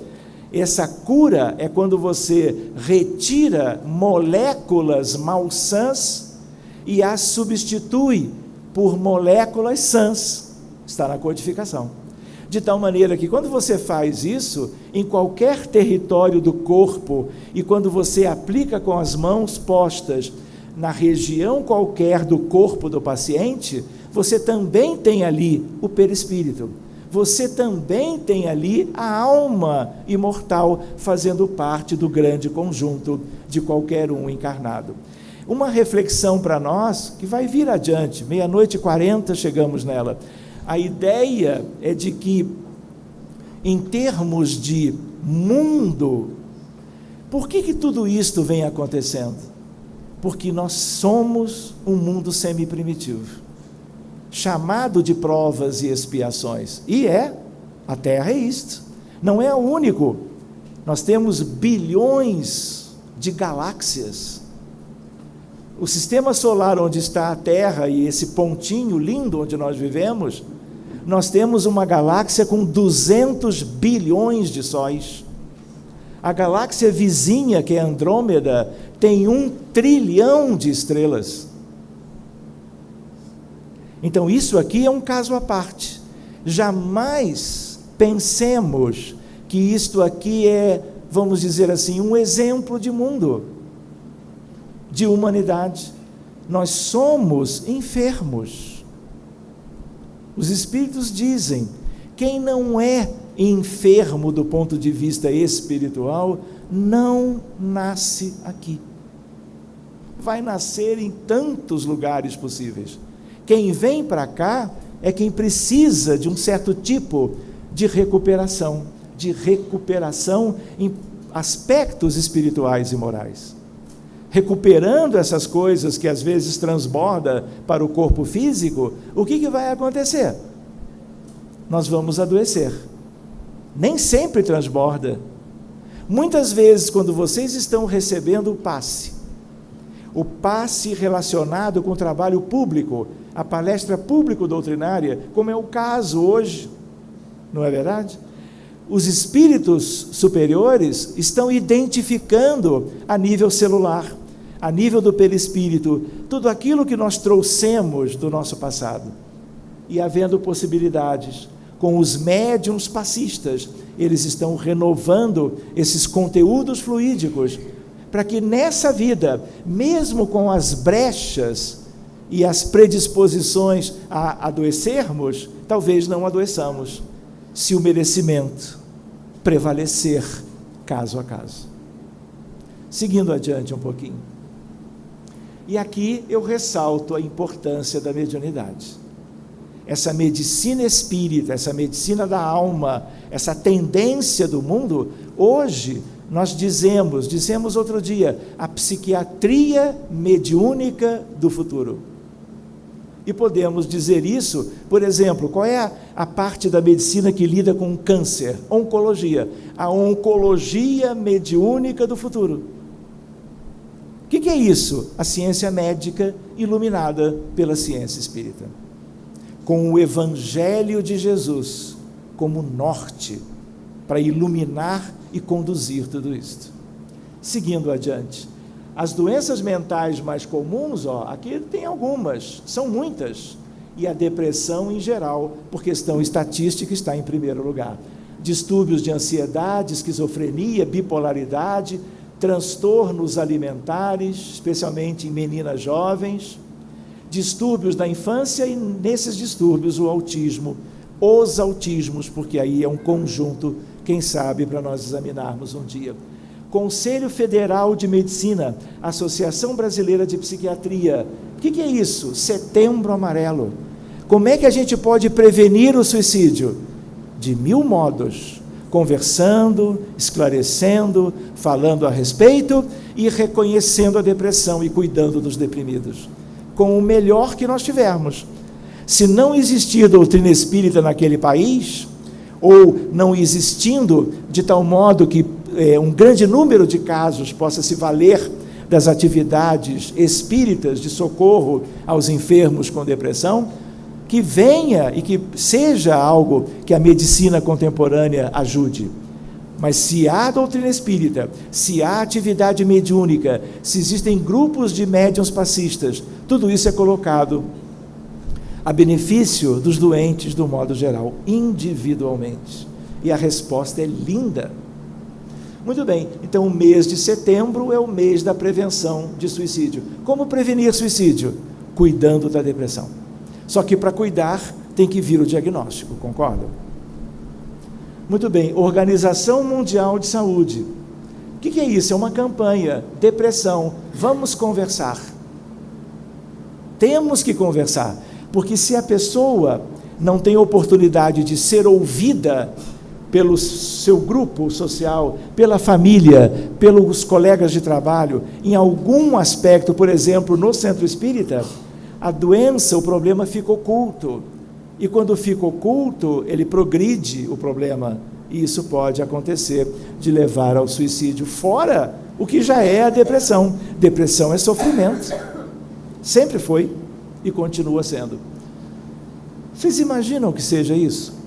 essa cura é quando você retira moléculas malsãs e as substitui por moléculas sãs. Está na codificação. De tal maneira que quando você faz isso, em qualquer território do corpo, e quando você aplica com as mãos postas na região qualquer do corpo do paciente, você também tem ali o perispírito. Você também tem ali a alma imortal fazendo parte do grande conjunto de qualquer um encarnado. Uma reflexão para nós, que vai vir adiante, 00:40 chegamos nela. A ideia é de que, em termos de mundo, por que tudo isto vem acontecendo? Porque nós somos um mundo semi-primitivo, chamado de provas e expiações. E a Terra é isto. Não é o único. Nós temos bilhões de galáxias. O sistema solar onde está a Terra e esse pontinho lindo onde nós vivemos, nós temos uma galáxia com 200 bilhões de sóis. A galáxia vizinha, que é Andrômeda, tem 1 trilhão de estrelas. Então isso aqui é um caso à parte. Jamais pensemos que isto aqui é, vamos dizer assim, um exemplo de mundo, de humanidade. Nós somos enfermos. Os espíritos dizem, quem não é enfermo do ponto de vista espiritual, não nasce aqui. Vai nascer em tantos lugares possíveis. Quem vem para cá é quem precisa de um certo tipo de recuperação em aspectos espirituais e morais. Recuperando essas coisas que às vezes transborda para o corpo físico, o que vai acontecer? Nós vamos adoecer. Nem sempre transborda. Muitas vezes, quando vocês estão recebendo o passe relacionado com o trabalho público, a palestra público-doutrinária, como é o caso hoje, não é verdade? Os espíritos superiores estão identificando a nível celular, a nível do perispírito, tudo aquilo que nós trouxemos do nosso passado. E havendo possibilidades, com os médiuns passistas, eles estão renovando esses conteúdos fluídicos, para que nessa vida, mesmo com as brechas e as predisposições a adoecermos, talvez não adoeçamos, se o merecimento prevalecer caso a caso. Seguindo adiante um pouquinho. E aqui eu ressalto a importância da mediunidade. Essa medicina espírita, essa medicina da alma, essa tendência do mundo, hoje nós dissemos outro dia, a psiquiatria mediúnica do futuro. E podemos dizer isso, por exemplo, qual é a parte da medicina que lida com câncer? Oncologia. A oncologia mediúnica do futuro. O que é isso? A ciência médica iluminada pela ciência espírita. Com o Evangelho de Jesus como norte para iluminar e conduzir tudo isto. Seguindo adiante. As doenças mentais mais comuns, aqui tem algumas, são muitas, e a depressão em geral, por questão estatística, está em primeiro lugar. Distúrbios de ansiedade, esquizofrenia, bipolaridade, transtornos alimentares, especialmente em meninas jovens, distúrbios da infância e, nesses distúrbios, o autismo, os autismos, porque aí é um conjunto, quem sabe, para nós examinarmos um dia. Conselho Federal de Medicina, Associação Brasileira de Psiquiatria. O que é isso? Setembro Amarelo. Como é que a gente pode prevenir o suicídio? De 1000 modos, conversando, esclarecendo, falando a respeito e reconhecendo a depressão e cuidando dos deprimidos, com o melhor que nós tivermos. Se não existir doutrina espírita naquele país, ou não existindo de tal modo que um grande número de casos possa se valer das atividades espíritas de socorro aos enfermos com depressão, que venha e que seja algo que a medicina contemporânea ajude. Mas se há doutrina espírita, se há atividade mediúnica, se existem grupos de médiuns passistas, tudo isso é colocado a benefício dos doentes, do modo geral, individualmente. E a resposta é linda. Muito bem, então o mês de setembro é o mês da prevenção de suicídio. Como prevenir suicídio? Cuidando da depressão. Só que para cuidar tem que vir o diagnóstico, concordam? Muito bem, Organização Mundial de Saúde. O que é isso? É uma campanha, depressão, vamos conversar. Temos que conversar, porque se a pessoa não tem oportunidade de ser ouvida pelo seu grupo social, pela família, pelos colegas de trabalho, em algum aspecto, por exemplo, no centro espírita, a doença, o problema fica oculto. E quando fica oculto, ele progride o problema. E isso pode acontecer de levar ao suicídio, fora o que já é a depressão. Depressão é sofrimento. Sempre foi e continua sendo. Vocês imaginam que seja isso?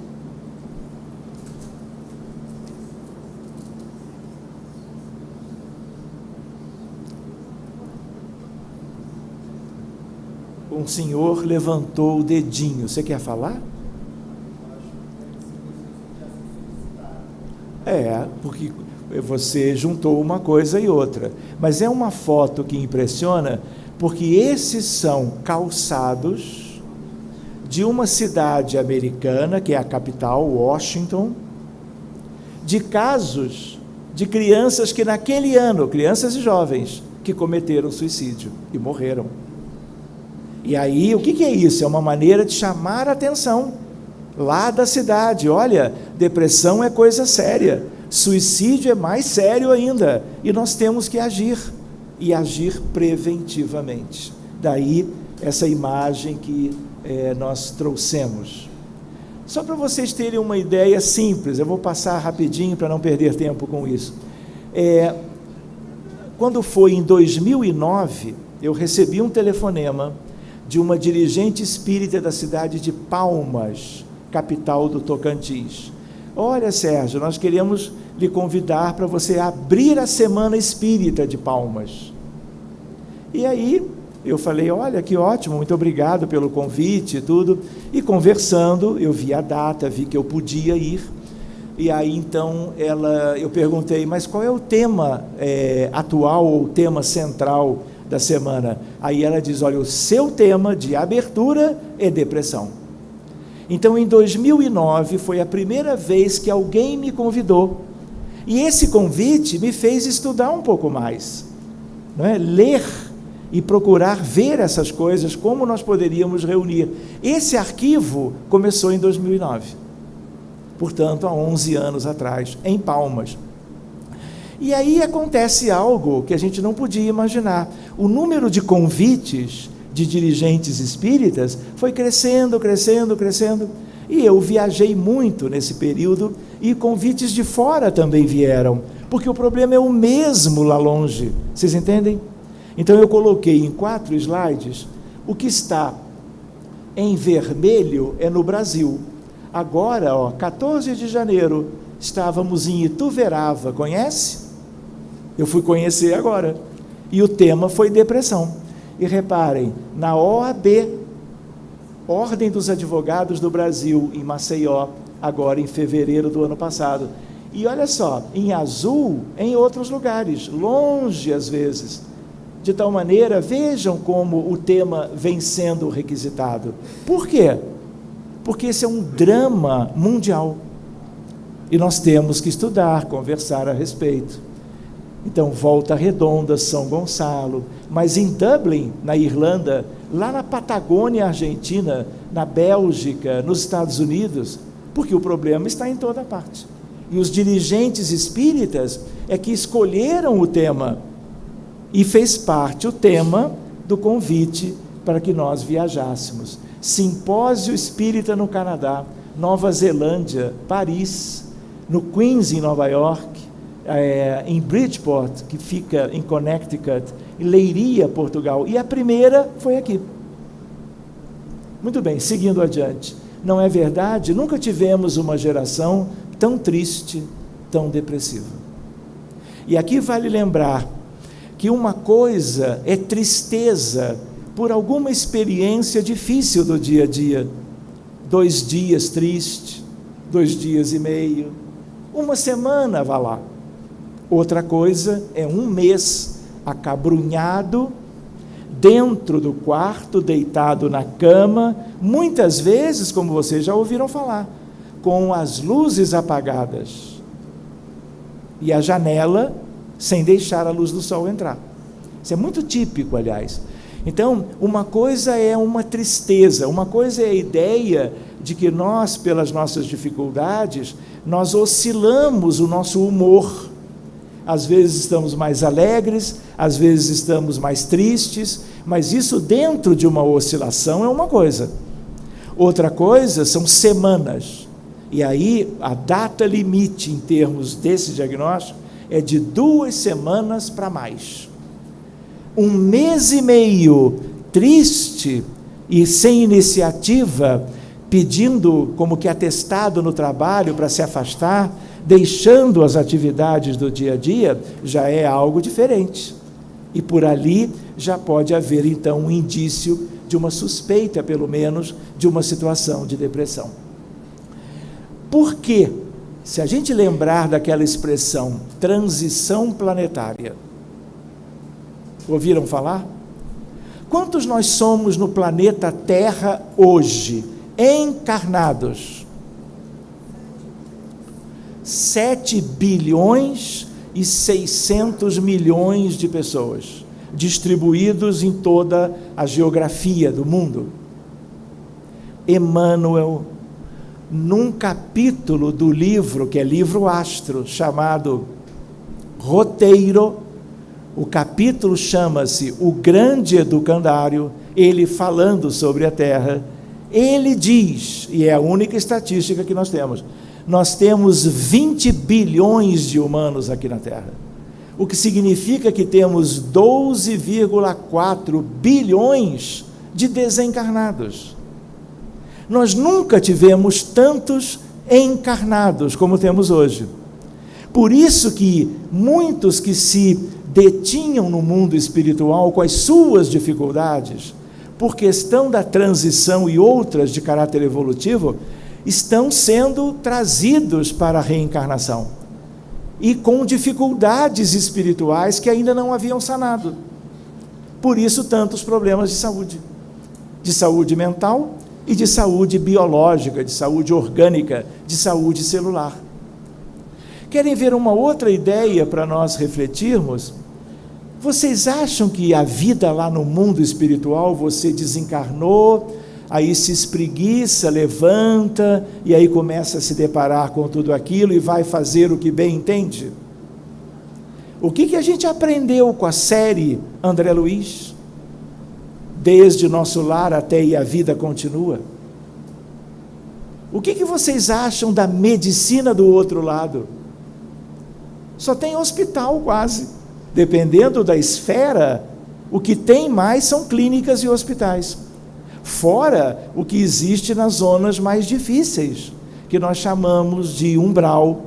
Um senhor levantou o dedinho. Você quer falar? Porque você juntou uma coisa e outra. Mas é uma foto que impressiona, porque esses são calçados de uma cidade americana, que é a capital, Washington, de casos de crianças que naquele ano, crianças e jovens, que cometeram suicídio e morreram. E aí, o que é isso? É uma maneira de chamar a atenção lá da cidade. Olha, depressão é coisa séria, suicídio é mais sério ainda, e nós temos que agir, e agir preventivamente. Daí, essa imagem que nós trouxemos. Só para vocês terem uma ideia simples, eu vou passar rapidinho para não perder tempo com isso. Quando foi em 2009, eu recebi um telefonema de uma dirigente espírita da cidade de Palmas, capital do Tocantins. Olha, Sérgio, nós queremos lhe convidar para você abrir a Semana Espírita de Palmas. E aí, eu falei, olha, que ótimo, muito obrigado pelo convite e tudo. E conversando, eu vi a data, vi que eu podia ir. E aí, então, eu perguntei, mas qual é o tema atual, ou o tema central da semana? Aí ela diz, olha, o seu tema de abertura é depressão. Então, em 2009, foi a primeira vez que alguém me convidou. E esse convite me fez estudar um pouco mais, não é? Ler e procurar ver essas coisas, como nós poderíamos reunir. Esse arquivo começou em 2009, portanto, há 11 anos atrás, em Palmas. E aí acontece algo que a gente não podia imaginar. O número de convites de dirigentes espíritas foi crescendo, crescendo, crescendo. E eu viajei muito nesse período, e convites de fora também vieram, porque o problema é o mesmo lá longe. Vocês entendem? Então eu coloquei em 4 slides, o que está em vermelho é no Brasil. Agora, 14 de janeiro, estávamos em Ituverava, conhece? Eu fui conhecer agora, e o tema foi depressão. E reparem, na OAB, Ordem dos Advogados do Brasil, em Maceió, agora em fevereiro do ano passado. E olha só, em azul, em outros lugares, longe às vezes. de tal maneira, vejam como o tema vem sendo requisitado. Por quê? Porque esse é um drama mundial. E nós temos que estudar, conversar a respeito. Então, Volta Redonda, São Gonçalo, mas em Dublin, na Irlanda, lá na Patagônia Argentina, na Bélgica, nos Estados Unidos, porque o problema está em toda parte. E os dirigentes espíritas é que escolheram o tema, e fez parte o tema do convite para que nós viajássemos. Simpósio Espírita no Canadá, Nova Zelândia, Paris, no Queens, em Nova York, em Bridgeport, que fica em Connecticut, em Leiria, Portugal, e a primeira foi aqui. Muito bem, seguindo adiante. Não é verdade? Nunca tivemos uma geração tão triste, tão depressiva. E aqui vale lembrar que uma coisa é tristeza por alguma experiência difícil do dia a dia. 2 dias triste, 2 dias e meio, 1 semana, vá lá. Outra coisa é 1 mês acabrunhado, dentro do quarto, deitado na cama, muitas vezes, como vocês já ouviram falar, com as luzes apagadas e a janela sem deixar a luz do sol entrar. Isso é muito típico, aliás. Então, uma coisa é uma tristeza, uma coisa é a ideia de que nós, pelas nossas dificuldades, nós oscilamos o nosso humor. Às vezes estamos mais alegres, às vezes estamos mais tristes, mas isso dentro de uma oscilação é uma coisa. Outra coisa são semanas. E aí, a data limite em termos desse diagnóstico é de 2 semanas para mais. 1 mês e meio triste e sem iniciativa, pedindo como que atestado no trabalho para se afastar, deixando as atividades do dia a dia, já é algo diferente. E por ali já pode haver então um indício de uma suspeita, pelo menos, de uma situação de depressão. Por quê? Se a gente lembrar daquela expressão, transição planetária, ouviram falar? Quantos nós somos no planeta Terra hoje, encarnados? 7 bilhões e 600 milhões de pessoas, distribuídos em toda a geografia do mundo. Emmanuel, num capítulo do livro, que é livro astro, chamado Roteiro, o capítulo chama-se O Grande Educandário, ele falando sobre a Terra, ele diz, e é a única estatística que nós temos 20 bilhões de humanos aqui na Terra, o que significa que temos 12,4 bilhões de desencarnados. Nós nunca tivemos tantos encarnados como temos hoje. Por isso que muitos que se detinham no mundo espiritual com as suas dificuldades, por questão da transição e outras de caráter evolutivo, estão sendo trazidos para a reencarnação e com dificuldades espirituais que ainda não haviam sanado. Por isso tantos problemas de saúde mental e de saúde biológica, de saúde orgânica, de saúde celular. Querem ver uma outra ideia para nós refletirmos? Vocês acham que a vida lá no mundo espiritual, você desencarnou, aí se espreguiça, levanta, e aí começa a se deparar com tudo aquilo e vai fazer o que bem entende? O que a gente aprendeu com a série André Luiz? Desde nosso lar até e a vida continua. O que vocês acham da medicina do outro lado? Só tem hospital quase. Dependendo da esfera, o que tem mais são clínicas e hospitais. Fora o que existe nas zonas mais difíceis, que nós chamamos de umbral,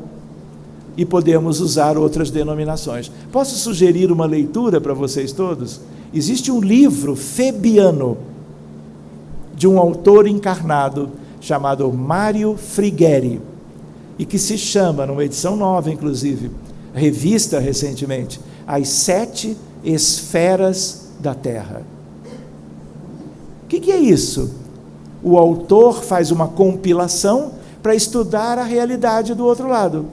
e podemos usar outras denominações. Posso sugerir uma leitura para vocês todos? Existe um livro febiano, de um autor encarnado, chamado Mário Frigeri, e que se chama, numa edição nova inclusive, revista recentemente, As 7 esferas da terra. O que é isso? O autor faz uma compilação para estudar a realidade do outro lado.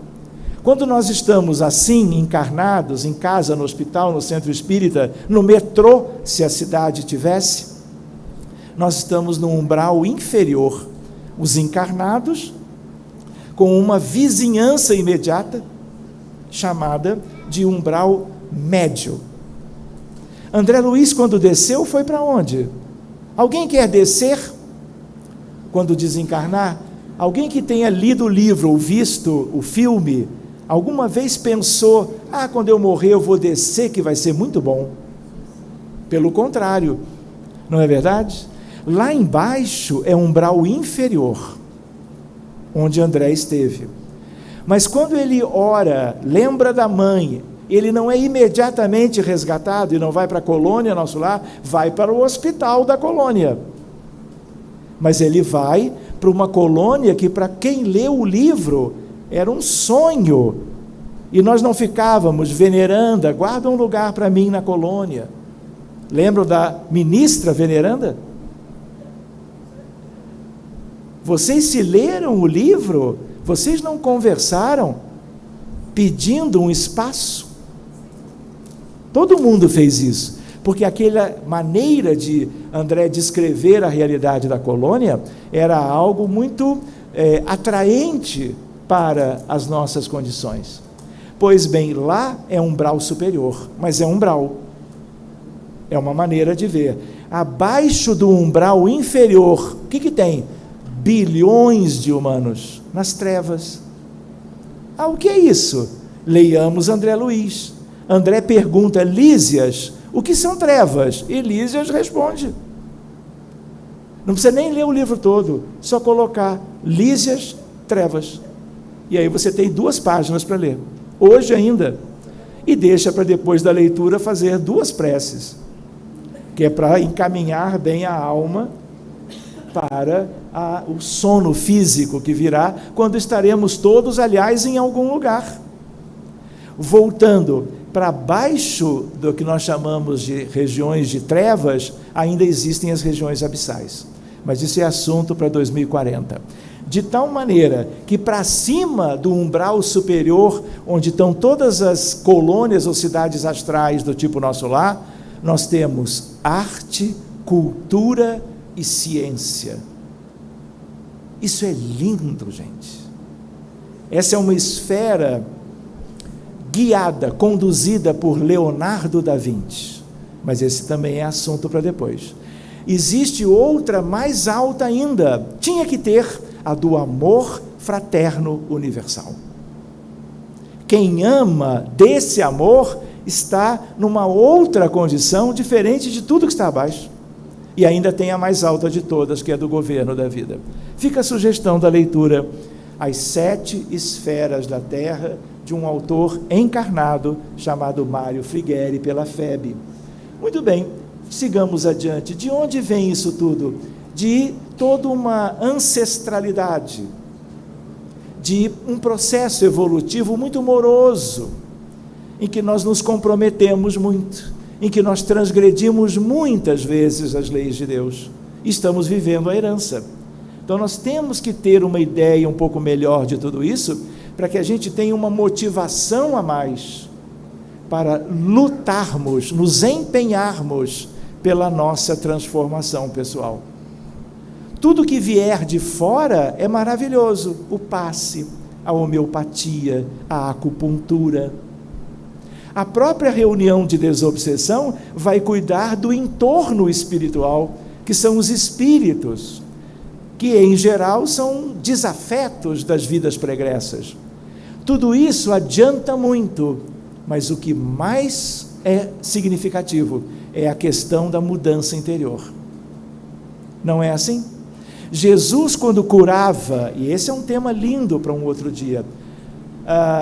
Quando nós estamos assim, encarnados, em casa, no hospital, no centro espírita, no metrô, se a cidade tivesse, nós estamos no umbral inferior. Os encarnados, com uma vizinhança imediata, chamada de umbral médio. André Luiz, quando desceu, foi para onde? Alguém quer descer quando desencarnar? Alguém que tenha lido o livro ou visto o filme, alguma vez pensou, quando eu morrer eu vou descer que vai ser muito bom? Pelo contrário, não é verdade? Lá embaixo é um umbral inferior, onde André esteve. Mas quando ele ora, lembra da mãe, ele não é imediatamente resgatado e não vai para a colônia, nosso lar, vai para o hospital da colônia. Mas ele vai para uma colônia que, para quem leu o livro, era um sonho. E nós não ficávamos, veneranda, guarda um lugar para mim na colônia. Lembram da ministra veneranda? Vocês se leram o livro? Vocês não conversaram pedindo um espaço? Todo mundo fez isso, porque aquela maneira de André descrever a realidade da colônia era algo muito atraente para as nossas condições. Pois bem, lá é um umbral superior, mas é um umbral. É uma maneira de ver. Abaixo do umbral inferior, o que tem? Bilhões de humanos nas trevas. O que é isso? Leiamos André Luiz. André pergunta, Lísias, o que são trevas? E Lísias responde. Não precisa nem ler o livro todo, só colocar Lísias, trevas. E aí você tem 2 páginas para ler, hoje ainda. E deixa para depois da leitura fazer 2 preces, que é para encaminhar bem a alma para o sono físico que virá, quando estaremos todos, aliás, em algum lugar. Voltando para baixo do que nós chamamos de regiões de trevas, ainda existem as regiões abissais. Mas isso é assunto para 2040. De tal maneira que para cima do umbral superior, onde estão todas as colônias ou cidades astrais do tipo nosso lar, nós temos arte, cultura e ciência. Isso é lindo, gente. Essa é uma esfera guiada, conduzida por Leonardo da Vinci. Mas esse também é assunto para depois. Existe outra mais alta ainda, tinha que ter a do amor fraterno universal. Quem ama desse amor está numa outra condição diferente de tudo que está abaixo. E ainda tem a mais alta de todas, que é do governo da vida. Fica a sugestão da leitura, As 7 Esferas da Terra, de um autor encarnado chamado Mário Frigueri, pela FEB. Muito bem, sigamos adiante. De onde vem isso tudo? De toda uma ancestralidade, de um processo evolutivo muito moroso, em que nós nos comprometemos muito, em que nós transgredimos muitas vezes as leis de Deus. Estamos vivendo a herança. Então nós temos que ter uma ideia um pouco melhor de tudo isso, para que a gente tenha uma motivação a mais para lutarmos, nos empenharmos pela nossa transformação pessoal. Tudo que vier de fora é maravilhoso, o passe, a homeopatia, a acupuntura. A própria reunião de desobsessão vai cuidar do entorno espiritual, que são os espíritos, que em geral são desafetos das vidas pregressas. Tudo isso adianta muito, mas o que mais é significativo é a questão da mudança interior. Não é assim? Jesus, quando curava, e esse é um tema lindo para um outro dia,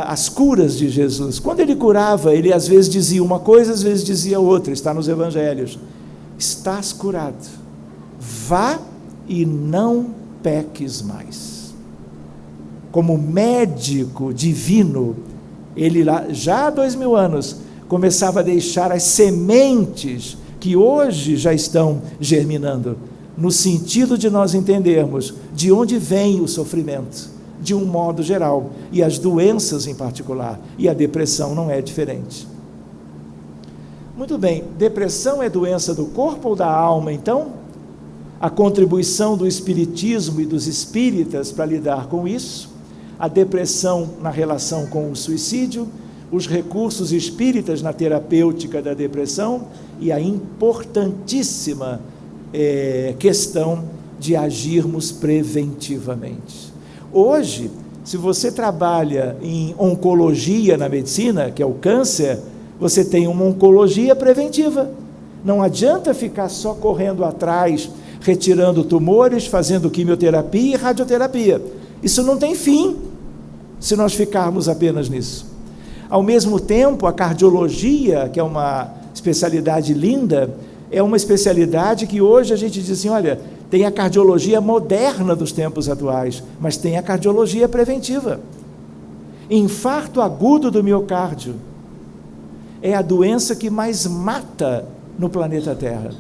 as curas de Jesus, quando ele curava, ele às vezes dizia uma coisa, às vezes dizia outra, está nos evangelhos: estás curado, vá e não peques mais. Como médico divino, ele lá, já há 2000 anos, começava a deixar as sementes que hoje já estão germinando, no sentido de nós entendermos de onde vem o sofrimento, de um modo geral, e as doenças em particular, e a depressão não é diferente. Muito bem, depressão é doença do corpo ou da alma, então? A contribuição do espiritismo e dos espíritas para lidar com isso, a depressão na relação com o suicídio, os recursos espíritas na terapêutica da depressão e a importantíssima questão de agirmos preventivamente. Hoje, se você trabalha em oncologia na medicina, que é o câncer, você tem uma oncologia preventiva. Não adianta ficar só correndo atrás, retirando tumores, fazendo quimioterapia e radioterapia. Isso não tem fim, se nós ficarmos apenas nisso. Ao mesmo tempo, a cardiologia, que é uma especialidade linda, é uma especialidade que hoje a gente diz assim, olha, tem a cardiologia moderna dos tempos atuais, mas tem a cardiologia preventiva. Infarto agudo do miocárdio é a doença que mais mata no planeta Terra.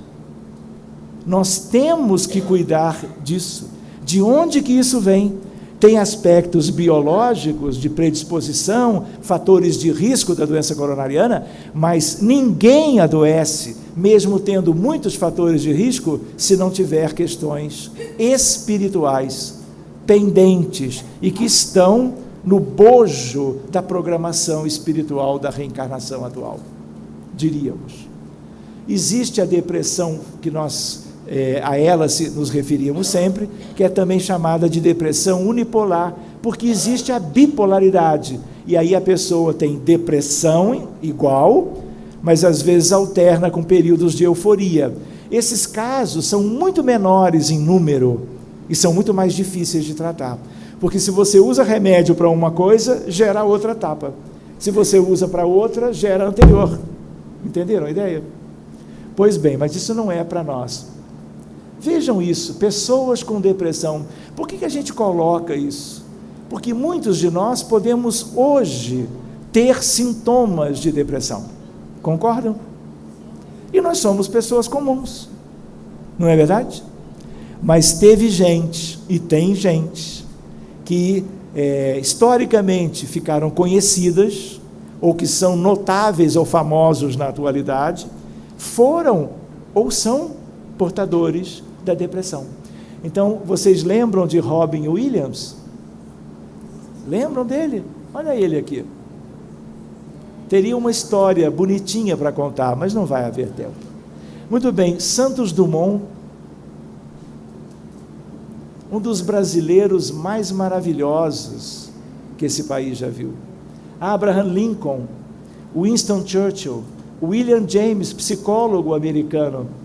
Nós temos que cuidar disso. De onde que isso vem? Tem aspectos biológicos de predisposição, fatores de risco da doença coronariana, mas ninguém adoece, mesmo tendo muitos fatores de risco, se não tiver questões espirituais pendentes e que estão no bojo da programação espiritual da reencarnação atual, diríamos. Existe a depressão que nós a ela nos referimos sempre, que é também chamada de depressão unipolar, porque existe a bipolaridade, e aí a pessoa tem depressão igual, mas às vezes alterna com períodos de euforia. Esses casos são muito menores em número, e são muito mais difíceis de tratar, porque se você usa remédio para uma coisa, gera outra etapa, se você usa para outra, gera a anterior. Entenderam a ideia? Pois bem, mas isso não é para nós. Vejam isso, pessoas com depressão. Por que a gente coloca isso? Porque muitos de nós podemos hoje ter sintomas de depressão. Concordam? E nós somos pessoas comuns, não é verdade? Mas teve gente, e tem gente, que historicamente ficaram conhecidas, ou que são notáveis ou famosos na atualidade, foram ou são portadores da depressão. Então, vocês lembram de Robin Williams? Lembram dele? Olha ele aqui. Teria uma história bonitinha para contar, mas não vai haver tempo. Muito bem, Santos Dumont, um dos brasileiros mais maravilhosos que esse país já viu. Abraham Lincoln, Winston Churchill, William James, psicólogo americano.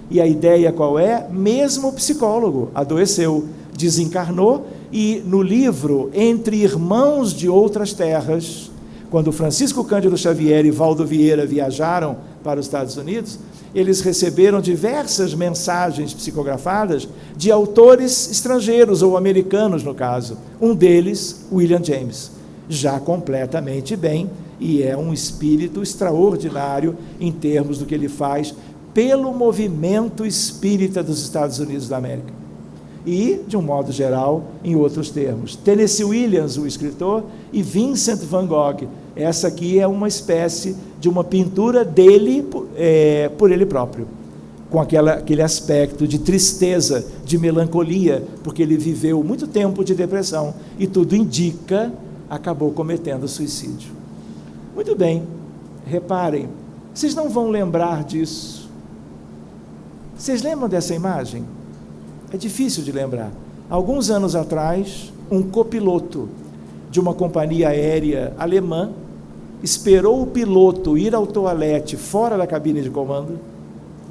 E a ideia qual é? Mesmo psicólogo, adoeceu, desencarnou, e no livro Entre Irmãos de Outras Terras, quando Francisco Cândido Xavier e Valdo Vieira viajaram para os Estados Unidos, eles receberam diversas mensagens psicografadas de autores estrangeiros, ou americanos no caso, um deles, William James, já completamente bem, e é um espírito extraordinário em termos do que ele faz pelo movimento espírita dos Estados Unidos da América. E, de um modo geral, em outros termos, Tennessee Williams, o escritor, e Vincent van Gogh. Essa aqui é uma espécie de uma pintura dele, por ele próprio, com aquele aspecto de tristeza, de melancolia, porque ele viveu muito tempo de depressão, e tudo indica, acabou cometendo suicídio. Muito bem, reparem, vocês não vão lembrar disso. Vocês lembram dessa imagem? É difícil de lembrar. Alguns anos atrás, um copiloto de uma companhia aérea alemã esperou o piloto ir ao toalete fora da cabine de comando,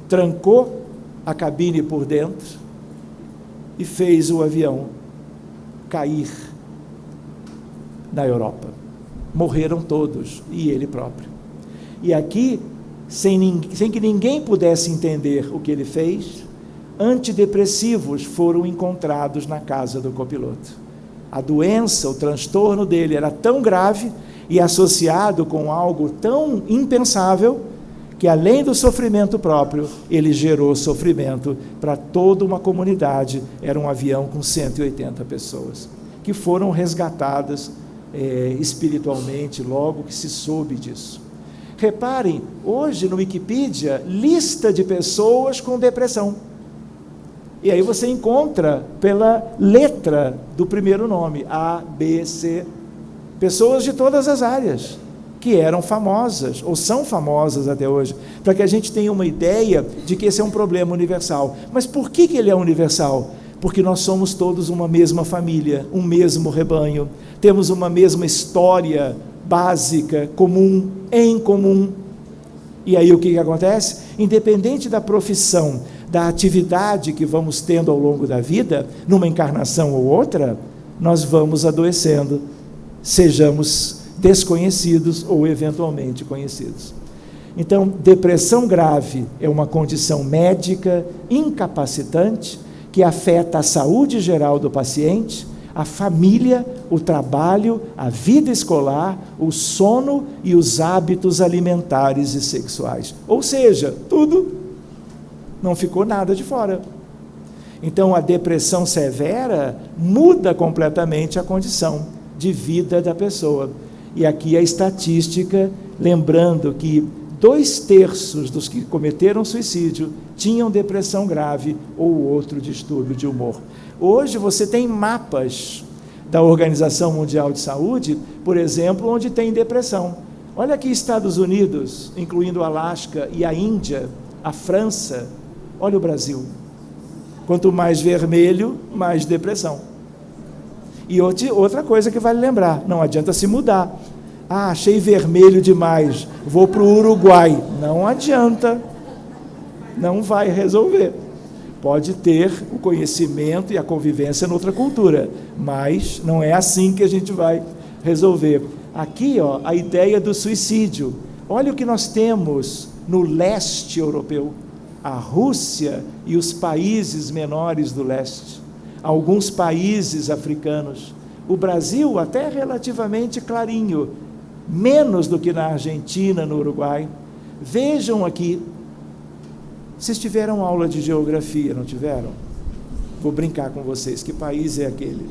trancou a cabine por dentro e fez o avião cair na Europa. Morreram todos, e ele próprio. E aqui, sem que ninguém pudesse entender o que ele fez, antidepressivos foram encontrados na casa do copiloto. A doença, o transtorno dele era tão grave e associado com algo tão impensável que, além do sofrimento próprio, ele gerou sofrimento para toda uma comunidade. Era um avião com 180 pessoas, que foram resgatadas espiritualmente logo que se soube disso. Reparem, hoje no Wikipedia, lista de pessoas com depressão. E aí você encontra pela letra do primeiro nome, A, B, C, pessoas de todas as áreas, que eram famosas, ou são famosas até hoje, para que a gente tenha uma ideia de que esse é um problema universal. Mas por que ele é universal? Porque nós somos todos uma mesma família, um mesmo rebanho, temos uma mesma história básica, comum, em comum. E aí o que acontece? Independente da profissão, da atividade que vamos tendo ao longo da vida, numa encarnação ou outra, nós vamos adoecendo, sejamos desconhecidos ou eventualmente conhecidos. Então, depressão grave é uma condição médica incapacitante que afeta a saúde geral do paciente, a família, o trabalho, a vida escolar, o sono e os hábitos alimentares e sexuais. Ou seja, tudo, não ficou nada de fora. Então, a depressão severa muda completamente a condição de vida da pessoa. E aqui a estatística, lembrando que 2/3 dos que cometeram suicídio tinham depressão grave ou outro distúrbio de humor. Hoje você tem mapas da Organização Mundial de Saúde, por exemplo, onde tem depressão. Olha aqui Estados Unidos, incluindo o Alasca e a Índia, a França, olha o Brasil. Quanto mais vermelho, mais depressão. E outra coisa que vale lembrar, não adianta se mudar. Ah, achei vermelho demais, vou para o Uruguai. Não adianta, não vai resolver. Pode ter o conhecimento e a convivência noutra cultura, mas não é assim que a gente vai resolver. Aqui, ó, a ideia do suicídio. Olha o que nós temos no leste europeu, a Rússia e os países menores do leste, alguns países africanos. O Brasil até relativamente clarinho, menos do que na Argentina, no Uruguai. Vejam aqui, vocês tiveram aula de geografia, não tiveram? Vou brincar com vocês, que país é aquele?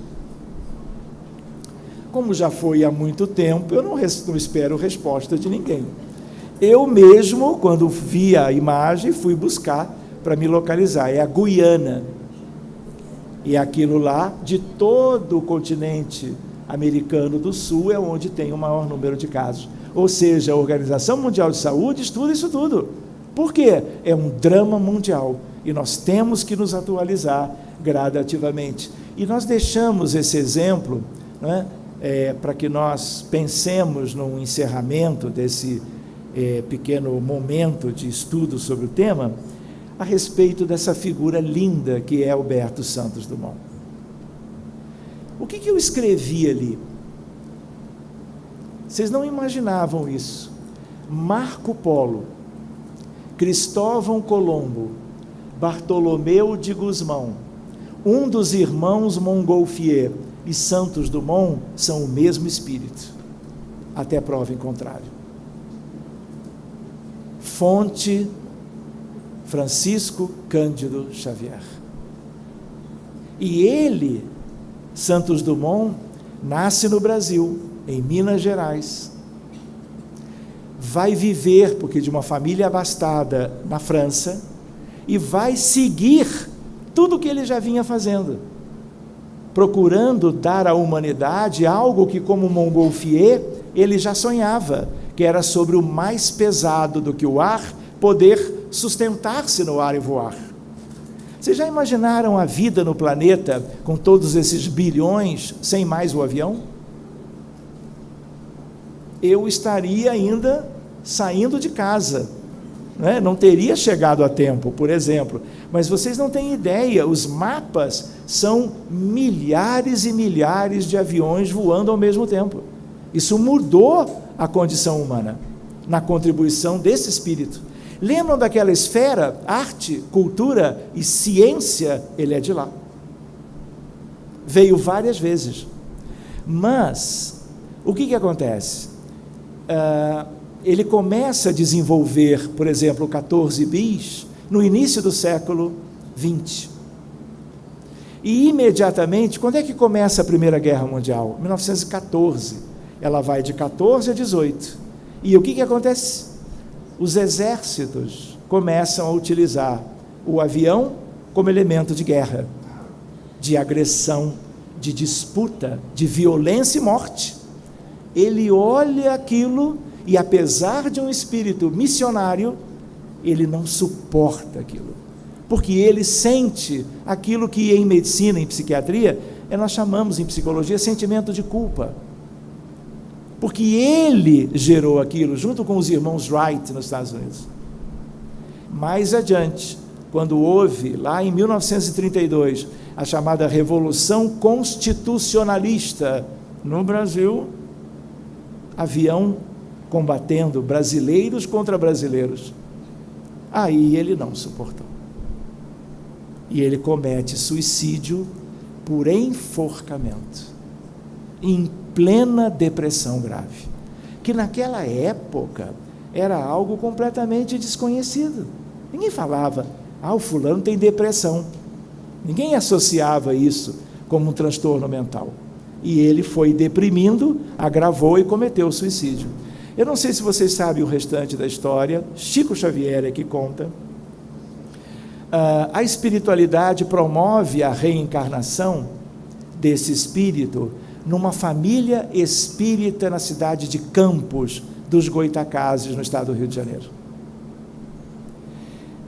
Como já foi há muito tempo, eu não espero resposta de ninguém. Eu mesmo, quando vi a imagem, fui buscar para me localizar. É a Guiana. E aquilo lá, de todo o continente americano do sul, é onde tem o maior número de casos. Ou seja, a Organização Mundial de Saúde estuda isso tudo. Por quê? É um drama mundial e nós temos que nos atualizar gradativamente. E nós deixamos esse exemplo, né, para que nós pensemos no encerramento desse pequeno momento de estudo sobre o tema, a respeito dessa figura linda que é Alberto Santos Dumont. O que eu escrevi ali? Vocês não imaginavam isso. Marco Polo, Cristóvão Colombo, Bartolomeu de Gusmão, um dos irmãos Montgolfier e Santos Dumont são o mesmo espírito, até prova em contrário. Fonte, Francisco Cândido Xavier. E ele, Santos Dumont, nasce no Brasil, em Minas Gerais. Vai viver, porque de uma família abastada, na França, e vai seguir tudo o que ele já vinha fazendo, procurando dar à humanidade algo que, como Montgolfier, ele já sonhava, que era sobre o mais pesado do que o ar, poder sustentar-se no ar e voar. Vocês já imaginaram a vida no planeta com todos esses bilhões, sem mais o avião? Eu estaria ainda saindo de casa, né? Não teria chegado a tempo, por exemplo. Mas vocês não têm ideia, os mapas são milhares e milhares de aviões voando ao mesmo tempo. Isso mudou a condição humana, na contribuição desse espírito. Lembram daquela esfera, arte, cultura e ciência? Ele é de lá. Veio várias vezes. Mas, o que acontece? ele começa a desenvolver, por exemplo, o 14 bis no início do século XX. E imediatamente, quando é que começa a Primeira Guerra Mundial? 1914. Ela vai de 14 a 18. E o que acontece? Os exércitos começam a utilizar o avião como elemento de guerra, de agressão, de disputa, de violência e morte. Ele olha aquilo e, apesar de um espírito missionário, ele não suporta aquilo, porque ele sente aquilo que em medicina, em psiquiatria, nós chamamos em psicologia sentimento de culpa, porque ele gerou aquilo junto com os irmãos Wright nos Estados Unidos. Mais adiante, quando houve, lá em 1932, a chamada Revolução Constitucionalista no Brasil, avião combatendo brasileiros contra brasileiros, aí ele não suportou. E ele comete suicídio por enforcamento, em plena depressão grave, que naquela época era algo completamente desconhecido. Ninguém falava, o fulano tem depressão. Ninguém associava isso como um transtorno mental. E ele foi deprimindo, agravou e cometeu o suicídio. Eu não sei se vocês sabem o restante da história, Chico Xavier é que conta. A espiritualidade promove a reencarnação desse espírito numa família espírita na cidade de Campos dos Goitacazes, no estado do Rio de Janeiro.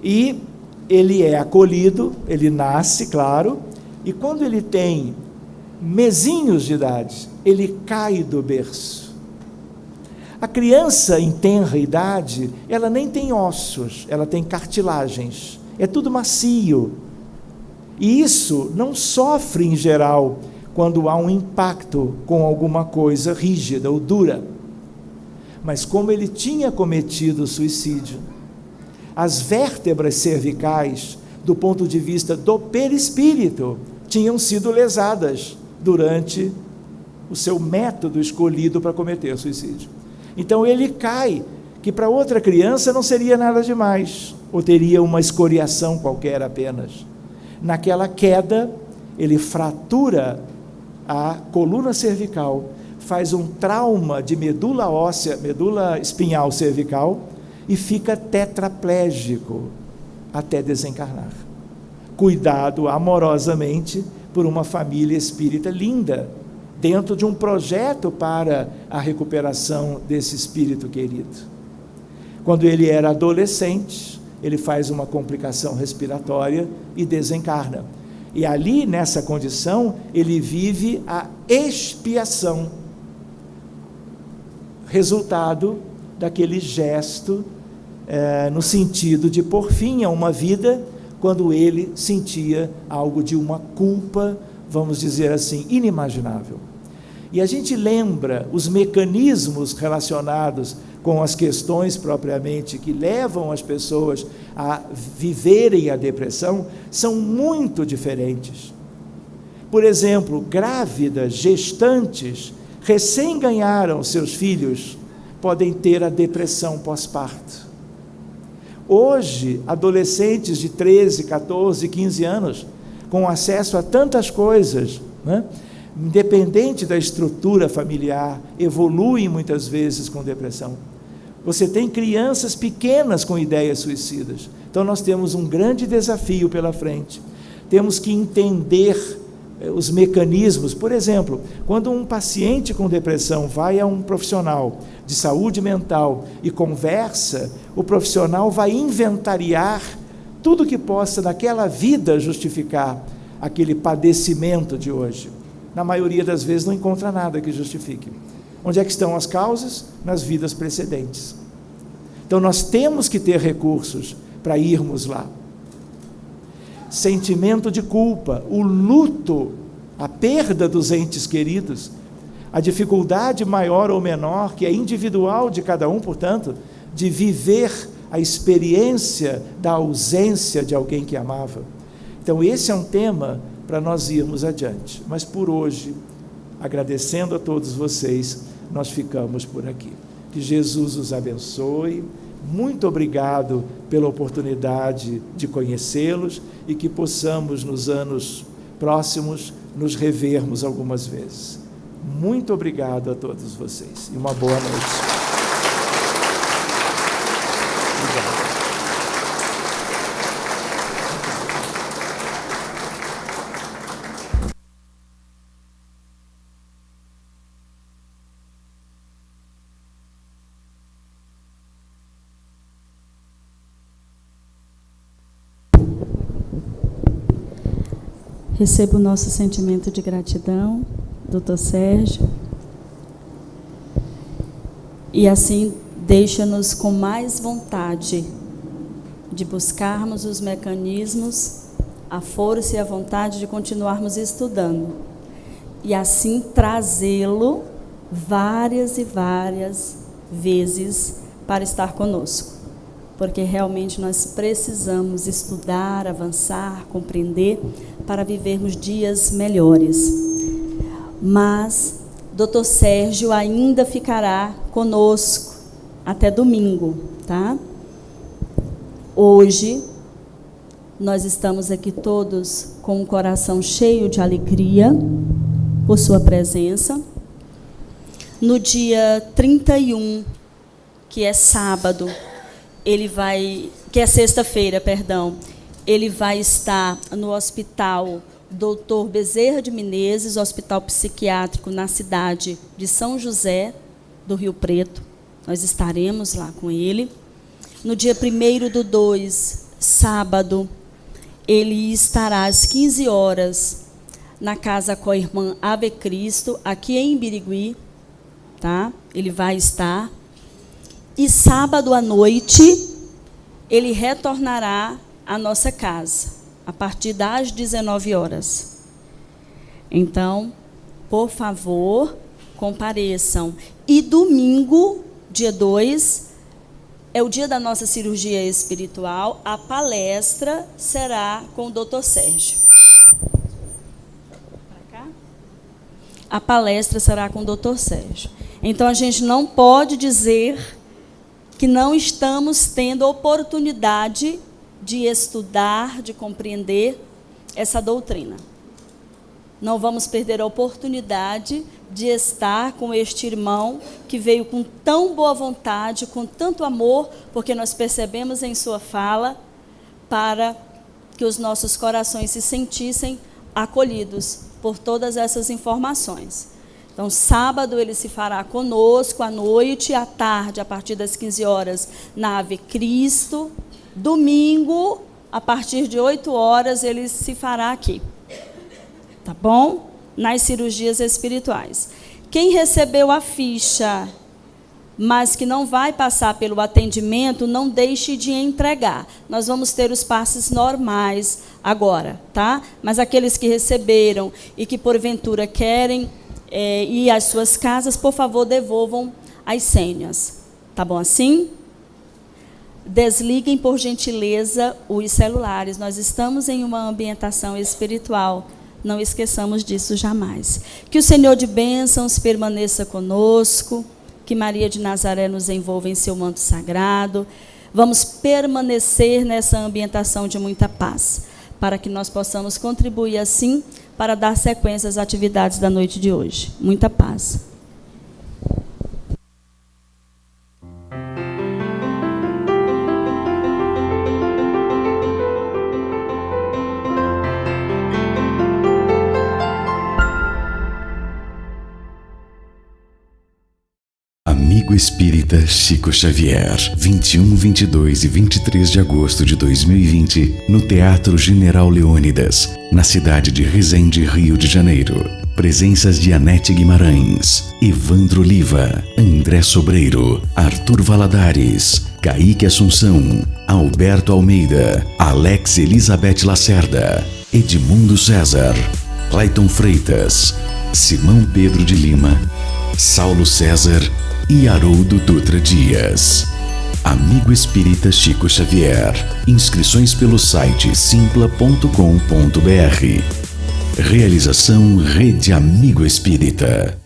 E ele é acolhido, ele nasce, claro, e quando ele tem mesinhos de idade, ele cai do berço. A criança em tenra idade, ela nem tem ossos, ela tem cartilagens, é tudo macio. E isso não sofre em geral quando há um impacto com alguma coisa rígida ou dura. Mas como ele tinha cometido suicídio, as vértebras cervicais, do ponto de vista do perispírito, tinham sido lesadas durante o seu método escolhido para cometer suicídio. Então ele cai, que para outra criança não seria nada demais, ou teria uma escoriação qualquer apenas. Naquela queda, ele fratura a coluna cervical, faz um trauma de medula óssea, medula espinhal cervical, e fica tetraplégico até desencarnar. Cuidado amorosamente por uma família espírita linda, dentro de um projeto para a recuperação desse espírito querido. Quando ele era adolescente, ele faz uma complicação respiratória e desencarna. E ali, nessa condição, ele vive a expiação, resultado daquele gesto, no sentido de pôr fim a uma vida, quando ele sentia algo de uma culpa, vamos dizer assim, inimaginável. E a gente lembra os mecanismos relacionados com as questões propriamente que levam as pessoas a viverem a depressão, são muito diferentes. Por exemplo, grávidas, gestantes, recém ganharam seus filhos, podem ter a depressão pós-parto. Hoje, adolescentes de 13, 14, 15 anos, com acesso a tantas coisas, independente da estrutura familiar, evoluem muitas vezes com depressão. Você tem crianças pequenas com ideias suicidas. Então nós temos um grande desafio pela frente. Temos que entender os mecanismos. Por exemplo, quando um paciente com depressão vai a um profissional de saúde mental e conversa, o profissional vai inventariar tudo que possa naquela vida justificar aquele padecimento de hoje. Na maioria das vezes não encontra nada que justifique. Onde é que estão as causas? Nas vidas precedentes. Então nós temos que ter recursos para irmos lá. Sentimento de culpa, o luto, a perda dos entes queridos, a dificuldade maior ou menor, que é individual de cada um, portanto, de viver a experiência da ausência de alguém que amava. Então esse é um tema para nós irmos adiante. Mas por hoje, agradecendo a todos vocês, nós ficamos por aqui. Que Jesus os abençoe. Muito obrigado pela oportunidade de conhecê-los e que possamos, nos anos próximos, nos revermos algumas vezes. Muito obrigado a todos vocês e uma boa noite. Recebo o nosso sentimento de gratidão, Dr. Sérgio. E assim, deixa-nos com mais vontade de buscarmos os mecanismos, a força e a vontade de continuarmos estudando. E assim trazê-lo várias e várias vezes para estar conosco. Porque realmente nós precisamos estudar, avançar, compreender, para vivermos dias melhores. Mas Dr. Sérgio ainda ficará conosco até domingo, tá? Hoje, nós estamos aqui todos com o coração cheio de alegria por sua presença. No dia 31, que é sábado, que é sexta-feira, perdão, ele vai estar no Hospital Dr. Bezerra de Menezes, Hospital Psiquiátrico na cidade de São José do Rio Preto. Nós estaremos lá com ele. No dia 1º/2, sábado, ele estará às 15 horas na Casa Coirmã Ave Cristo, aqui em Birigui, tá? Ele vai estar. E sábado à noite, ele retornará à nossa casa, a partir das 19 horas. Então, por favor, compareçam. E domingo, dia 2, é o dia da nossa cirurgia espiritual. A palestra será com o Dr. Sérgio. A palestra será com o Dr. Sérgio. Então, a gente não pode dizer que não estamos tendo oportunidade de estudar, de compreender essa doutrina. Não vamos perder a oportunidade de estar com este irmão que veio com tão boa vontade, com tanto amor, porque nós percebemos em sua fala, para que os nossos corações se sentissem acolhidos por todas essas informações. Então, sábado ele se fará conosco, à noite, à tarde, a partir das 15 horas, na Ave Cristo. Domingo, a partir de 8 horas, ele se fará aqui. Tá bom? Nas cirurgias espirituais. Quem recebeu a ficha, mas que não vai passar pelo atendimento, não deixe de entregar. Nós vamos ter os passes normais agora, tá? Mas aqueles que receberam e que, porventura, querem ir às suas casas, por favor, devolvam as senhas. Tá bom assim? Desliguem, por gentileza, os celulares. Nós estamos em uma ambientação espiritual. Não esqueçamos disso jamais. Que o Senhor de bênçãos permaneça conosco. Que Maria de Nazaré nos envolva em seu manto sagrado. Vamos permanecer nessa ambientação de muita paz, para que nós possamos contribuir assim para dar sequência às atividades da noite de hoje. Muita paz. Amigo Espírita Chico Xavier, 21, 22 e 23 de agosto de 2020, no Teatro General Leônidas, na cidade de Resende, Rio de Janeiro. Presenças de Anete Guimarães, Evandro Oliva, André Sobreiro, Arthur Valadares, Kaique Assunção, Alberto Almeida, Alex Elizabeth Lacerda, Edmundo César, Clayton Freitas, Simão Pedro de Lima, Saulo César e Haroldo Dutra Dias. Amigo Espírita Chico Xavier. Inscrições pelo site simpla.com.br. Realização Rede Amigo Espírita.